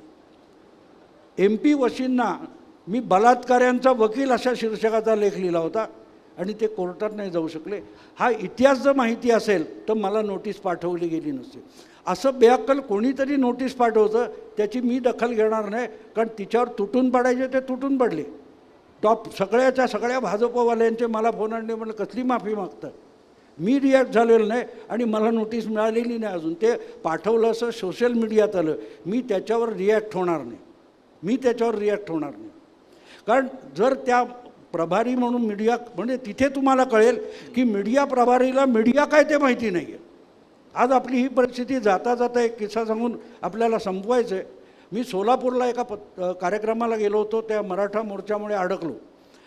[SPEAKER 2] MP वशींना मी बलात्काऱ्यांचा वकील अशा शीर्षकाचा लेख लिहिला होता आणि ते कोर्टात नाही जाऊ शकले. हा इतिहास जर माहिती असेल तर मला नोटीस पाठवली गेली नसते. असं बेअक्कल कोणीतरी नोटीस पाठवतं, त्याची मी दखल घेणार नाही, कारण तिच्यावर तुटून पडायचे ते तुटून पडले. टॉप सगळ्या भाजपवाल्यांचे मला फोन आणले, म्हणलं कसली माफी मागतात. मी रिॲक्ट झालेलं नाही आणि मला नोटीस मिळालेली नाही अजून. ते पाठवलं असं सोशल मीडियात आलं, मी त्याच्यावर रिॲक्ट होणार नाही. कारण जर त्या प्रभारी म्हणून मीडिया, म्हणजे तिथे तुम्हाला कळेल की मीडिया प्रभारीला मीडिया काय ते माहिती नाही आहे. आज आपली ही परिस्थिती. जाता जाता एक किस्सा सांगून आपल्याला संपवायचं आहे. मी सोलापूरला एका कार्यक्रमाला गेलो होतो, त्या मराठा मोर्चामुळे अडकलो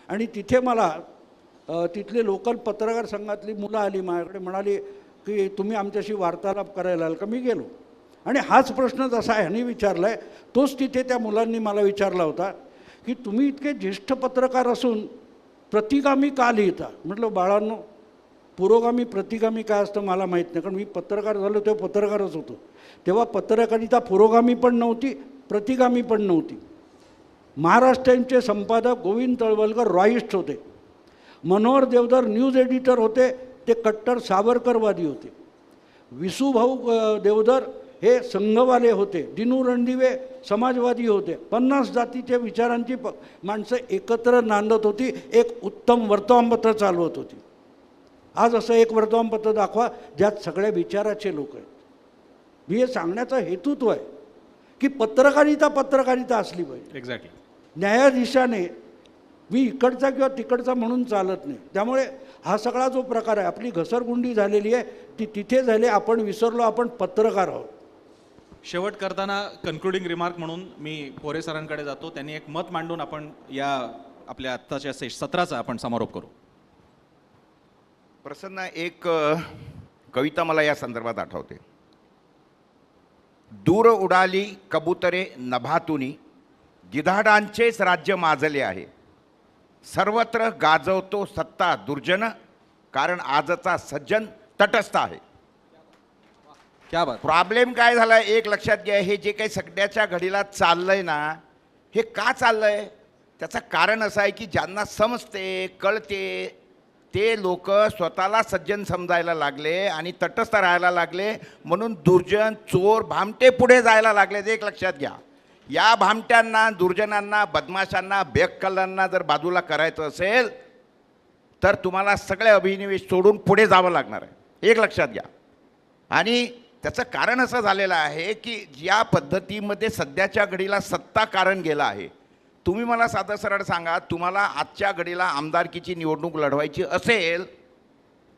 [SPEAKER 2] आणि तिथे मला तिथले लोकल पत्रकार संघातली मुलं आली माझ्याकडे, म्हणाली की तुम्ही आमच्याशी वार्तालाप करायला आल का. मी गेलो आणि हाच प्रश्न जसा ह्यांनी विचारला आहे तोच तिथे त्या मुलांनी मला विचारला होता की तुम्ही इतके ज्येष्ठ पत्रकार असून प्रतिगामी का लिहिता. म्हटलं बाळांनो, पुरोगामी प्रतिगामी काय असतं मला माहीत नाही, कारण मी पत्रकार झालो तेव्हा पत्रकारच होतो. तेव्हा पत्रकारिता पुरोगामी पण नव्हती, प्रतिगामी पण नव्हती. महाराष्ट्राचे संपादक गोविंद तळवलकर रॉईस्ट होते, मनोहर देवधर न्यूज एडिटर होते, ते कट्टर सावरकरवादी होते. विसूभाऊ देवधर हे संघवाले होते, दिनू रणदिवे समाजवादी होते. 50 जातीच्या विचारांची माणसं एकत्र नांदत होती, एक उत्तम वर्तमानपत्र चालवत होती. आज असं एक वर्तमानपत्र दाखवा ज्यात सगळ्या विचाराचे लोक आहेत. मी हे सांगण्याचा हेतुत्व आहे की पत्रकारिता असली पाहिजे.
[SPEAKER 1] एक्झॅक्टली.
[SPEAKER 2] न्यायाधीशाने मी इकडचा किंवा तिकडचा म्हणून चालत नाही. त्यामुळे हा सगळा जो प्रकार आहे, आपली घसरगुंडी झालेली आहे ती तिथे झाली. आपण विसरलो आपण पत्रकार आहोत.
[SPEAKER 1] शेवट करताना कन्क्लुडिंग रिमार्क म्हणून मी पोरे सरांकडे जातो. त्यांनी एक मत मांडून आपण या आपल्या आत्ताच्या सत्राचा आपण समारोप करू.
[SPEAKER 3] प्रसन्न, एक कविता मला या संदर्भात आठवते. दूर उडाली कबुतरे नभातुनी, गिधाडांचेच राज्य माजले आहे. सर्वत्र गाजवतो सत्ता दुर्जन, कारण आजचा सज्जन तटस्थ आहे.
[SPEAKER 1] क्या बात.
[SPEAKER 3] प्रॉब्लेम काय झाला एक लक्षात घ्या, हे जे काही सगळ्याच्या घडीला चाललंय ना, हे का चाललंय त्याचं कारण असं आहे की ज्यांना समजते कळते ते लोक स्वतःला सज्जन समजायला लागले आणि तटस्थ राहायला लागले, म्हणून दुर्जन चोर भामटे पुढे जायला लागले. एक लक्षात घ्या, या भामट्यांना दुर्जनांना बदमाशांना बेअक्कलांना जर बाजूला करायचं असेल तर तुम्हाला सगळे अभिनिवेश सोडून पुढे जावं लागणार आहे. एक लक्षात घ्या. आणि त्याचं कारण असं झालेलं आहे की ज्या पद्धतीमध्ये सध्याच्या घडीला सत्ता कारण गेलं आहे. तुम्ही मला साधं सरळ सांगा, तुम्हाला आजच्या घडीला आमदारकीची निवडणूक लढवायची असेल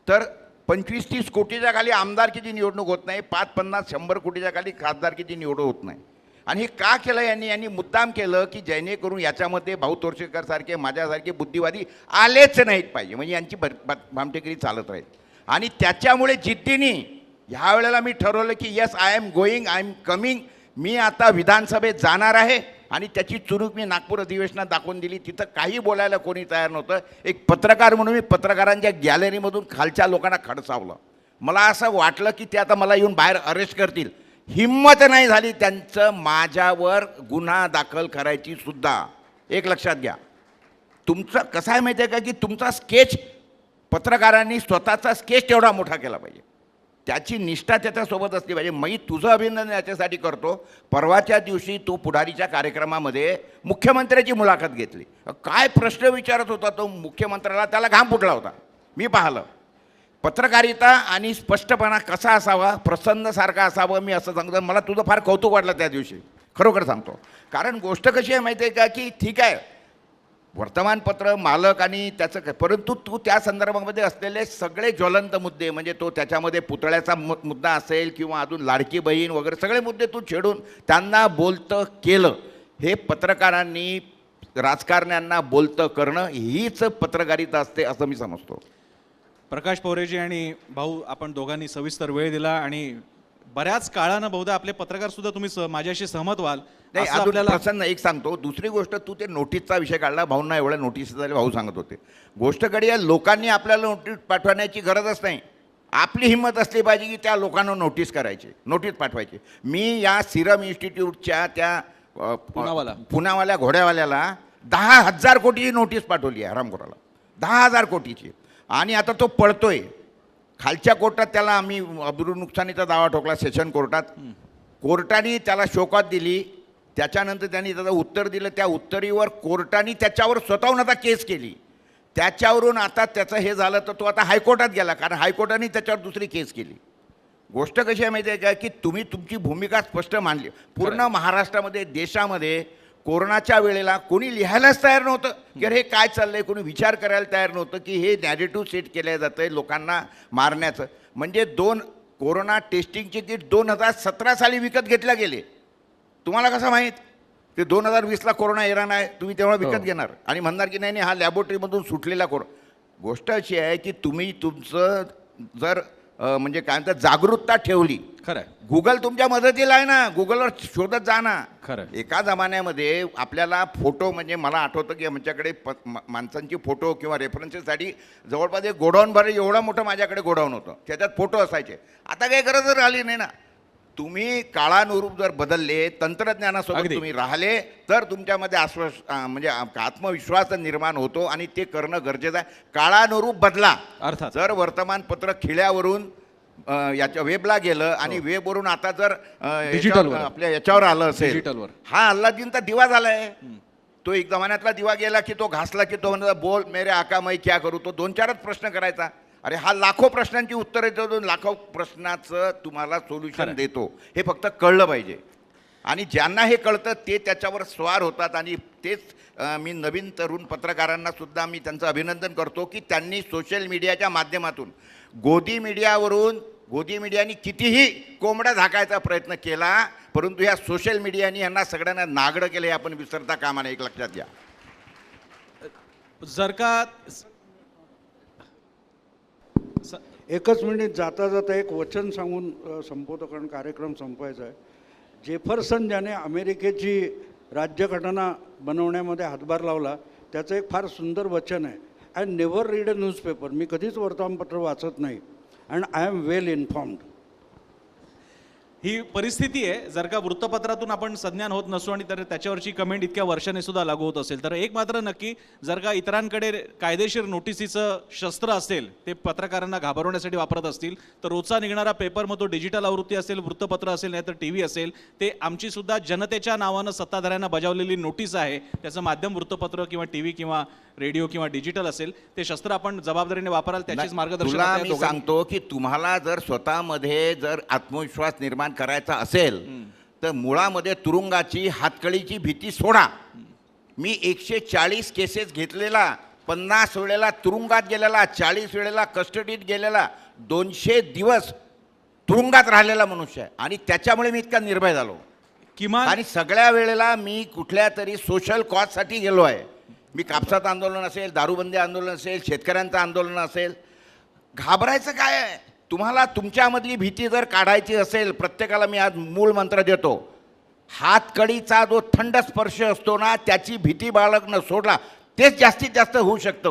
[SPEAKER 3] तर 25-30 कोटीच्या खाली आमदारकीची निवडणूक होत नाही, 5-50-100 कोटीच्या खाली खासदारकीची निवडणूक होत नाही. आणि हे का केलं यांनी मुद्दाम केलं की जेणेकरून याच्यामध्ये भाऊ तोरशेकरसारखे माझ्यासारखे बुद्धिवादी आलेच नाहीत पाहिजे, म्हणजे यांची भामटेगिरी चालत राहील. आणि त्याच्यामुळे जिद्दीने ह्या वेळेला मी ठरवलं की yes I am going, I am coming. मी आता विधानसभेत जाणार आहे आणि त्याची चुरूक मी नागपूर अधिवेशनात दाखवून दिली. तिथं काही बोलायला कोणी तयार नव्हतं. एक पत्रकार म्हणून मी पत्रकारांच्या गॅलरीमधून खालच्या लोकांना खडसावलं. मला असं वाटलं की ते आता मला येऊन बाहेर अरेस्ट करतील. हिम्मत नाही झाली त्यांचं माझ्यावर गुन्हा दाखल करायची सुद्धा. एक लक्षात घ्या, तुमचं कसं आहे माहिती आहे का की तुमचा स्केच पत्रकारांनी स्वतःचा स्केच तेवढा मोठा केला पाहिजे. त्याची निष्ठा त्याच्यासोबत असली पाहिजे. मी तुझं अभिनंदन याच्यासाठी करतो, परवाच्या दिवशी तू पुढारीच्या कार्यक्रमामध्ये मुख्यमंत्र्याची मुलाखत घेतली. काय प्रश्न विचारत होता तो मुख्यमंत्र्याला, त्याला घाम फुटला होता. मी पाहिलं. पत्रकारिता आणि स्पष्टपणा कसा असावा, प्रसन्नसारखा असावं, मी असं सांगतो. मला तुझं फार कौतुक वाटलं त्या दिवशी, खरोखर सांगतो. कारण गोष्ट कशी आहे माहिती आहे का, की ठीक आहे वर्तमानपत्र मालक आणि त्याचं काय, परंतु तू त्या संदर्भामध्ये असलेले सगळे ज्वलंत मुद्दे, म्हणजे तो त्याच्यामध्ये पुतळ्याचा मुद्दा असेल किंवा अजून लाडकी बहीण वगैरे सगळे मुद्दे तू छेडून त्यांना बोलतं केलं. हे पत्रकारांनी राजकारण्यांना बोलतं करणं हीच पत्रकारिता असते असं मी समजतो.
[SPEAKER 1] प्रकाश पोरेजी आणि भाऊ, आपण दोघांनी सविस्तर वेळ दिला आणि बऱ्याच काळानं बहुधा आपले पत्रकार सुद्धा तुम्ही माझ्याशी सहमत व्हाल
[SPEAKER 3] नाही.
[SPEAKER 1] असं
[SPEAKER 3] अजून
[SPEAKER 1] आपल्याला
[SPEAKER 3] प्रसन्न एक सांगतो, दुसरी गोष्ट, तू ते नोटीसचा विषय काढला. भाऊंना एवढ्या नोटीस झाल्या, भाऊ सांगत होते. गोष्ट कधी आहे, लोकांनी आपल्याला नोटीस पाठवण्याची गरजच नाही. आपली हिंमत असली पाहिजे की त्या लोकांना नोटीस करायची, नोटीस पाठवायची. मी या सिरम इन्स्टिट्यूटच्या त्या पुनावाल्या घोड्यावाल्याला 10,000 कोटीची नोटीस पाठवली आहे, हरामखोराला 10,000 कोटीची. आणि आता तो पळतोय. खालच्या कोर्टात त्याला आम्ही अब्रू नुकसानीचा दावा ठोकला, सेशन कोर्टात. कोर्टाने त्याला शोकात दिली. त्याच्यानंतर त्यांनी त्याचं उत्तर दिलं. त्या उत्तरीवर कोर्टाने त्याच्यावर स्वतःहून आता केस केली. त्याच्यावरून आता त्याचं हे झालं तर तो आता हायकोर्टात गेला, कारण हायकोर्टाने त्याच्यावर दुसरी केस केली. गोष्ट कशी आहे माहिती आहे का, की तुम्ही तुमची भूमिका स्पष्ट मांडली. पूर्ण महाराष्ट्रामध्ये, देशामध्ये कोरोनाच्या वेळेला कोणी लिहायलाच तयार नव्हतं की अरे हे काय चाललंय. कोणी विचार करायला तयार नव्हतं की हे नॅरेटिव्ह सेट केलं जातं आहे लोकांना मारण्याचं. म्हणजे कोरोना टेस्टिंगचे किट 2017 साली विकत घेतल्या गेले. तुम्हाला कसं माहीत? ते 2020ला कोरोना येणार आहे, तुम्ही तेव्हा विकत घेणार आणि म्हणणार की नाही नाही हा लॅबोरेटरीमधून सुटलेला गोष्ट अशी आहे की तुम्ही तुमचं जर म्हणजे काय म्हणतात जागरूकता ठेवली.
[SPEAKER 1] खरं
[SPEAKER 3] गुगल तुमच्या मदतीला आहे ना, गुगलवर शोधत जा ना.
[SPEAKER 1] खरं.
[SPEAKER 3] एका जमान्यामध्ये आपल्याला फोटो, म्हणजे मला आठवतं की आमच्याकडे माणसांची फोटो किंवा रेफरन्सेससाठी जवळपास एक गोडाऊन भर, एवढं मोठं माझ्याकडे गोडाऊन होतं, त्याच्यात फोटो असायचे. आता काही गरज राहिली नाही ना. तुम्ही काळानुरूप जर बदलले, तंत्रज्ञानासोबत तुम्ही राहिले तर तुमच्यामध्ये म्हणजे आत्मविश्वास निर्माण होतो आणि ते करणं गरजेचं आहे. काळानुरूप बदला.
[SPEAKER 1] अर्थात
[SPEAKER 3] जर वर्तमानपत्र खिळ्यावरून याच्या वेबला गेलं आणि वेबवरून आता जर
[SPEAKER 1] डिजिटलवर
[SPEAKER 3] आपल्या याच्यावर आलं असेल,
[SPEAKER 1] डिजिटलवर,
[SPEAKER 3] हा अल्लादीनचा दिवा झालाय. तो एक जमान्यातला दिवा गेला की तो घासला की तो म्हणतो बोल मेरे आका मैं क्या करू. तो 2-4च प्रश्न करायचा. अरे हा लाखो प्रश्नांची उत्तरं देतो, लाखो प्रश्नाचं तुम्हाला सोल्युशन देतो. हे फक्त कळलं पाहिजे. आणि ज्यांना हे कळतं ते त्याच्यावर स्वार होतात. आणि तेच मी नवीन तरुण पत्रकारांना सुद्धा मी त्यांचं अभिनंदन करतो की त्यांनी सोशल मीडियाच्या माध्यमातून गोदी मीडियाने कितीही कोंबड्या झाकायचा प्रयत्न केला, परंतु ह्या सोशल मीडियाने यांना सगळ्यांना नागडं केलं हे आपण विसरता कामा नये. एक लक्षात घ्या.
[SPEAKER 1] जर का
[SPEAKER 2] एकच मिनिट जाता जाता एक वचन सांगून संपवतो, कारण कार्यक्रम संपवायचा आहे. जेफरसन ज्याने अमेरिकेची राज्यघटना बनवण्यामध्ये हातभार लावला, त्याचं एक फार सुंदर वचन आहे. I never read a newspaper. मी कधीच वर्तमानपत्र वाचत नाही. And I am well informed.
[SPEAKER 1] ही परिस्थिती आहे. जर का वृत्तपत्रातून आपण संज्ञान होत नसू आणि तर त्याच्यावरची कमेंट इतक्या वर्षाने सुद्धा लागू होत असेल, तर एक मात्र नक्की, जर का इतरांकडे कायदेशीर नोटिसीचं शस्त्र असेल, ते पत्रकारांना घाबरवण्यासाठी वापरत असतील, तर रोजचा निघणारा पेपर, मग तो डिजिटल आवृत्ती असेल, वृत्तपत्र असेल, नाही तर TV असेल, ते आमची सुद्धा जनतेच्या नावानं सत्ताधाऱ्यांना बजावलेली नोटीस आहे. त्याचं माध्यम वृत्तपत्र किंवा TV किंवा रेडिओ किंवा डिजिटल असेल, ते शस्त्र आपण जबाबदारीने वापराल. त्याचीच मार्गदर्शन
[SPEAKER 3] मी सांगतो की तुम्हाला जर स्वतःमध्ये जर आत्मविश्वास निर्माण करायचा असेल तर मुळामध्ये तुरुंगाची, हातकळीची भीती सोडा. मी 140 केसेस घेतलेला, 50 वेळेला तुरुंगात गेलेला, 40 वेळेला कस्टडीत गेलेला, 200 दिवस तुरुंगात राहिलेला मनुष्य आहे. आणि त्याच्यामुळे मी इतका निर्भय झालो.
[SPEAKER 1] किमान
[SPEAKER 3] आणि सगळ्या वेळेला मी कुठल्या तरी सोशल कॉजसाठी गेलो आहे. मी कापसाचं आंदोलन असेल, दारूबंदी आंदोलन असेल, शेतकऱ्यांचं आंदोलन असेल. घाबरायचं काय आहे? तुम्हाला तुमच्यामधली भीती जर काढायची असेल, प्रत्येकाला मी आज मूळ मंत्र देतो, हातकडीचा जो थंड स्पर्श असतो ना, त्याची भीती बाळगणं सोडला, तेच जास्तीत जास्त होऊ शकतं.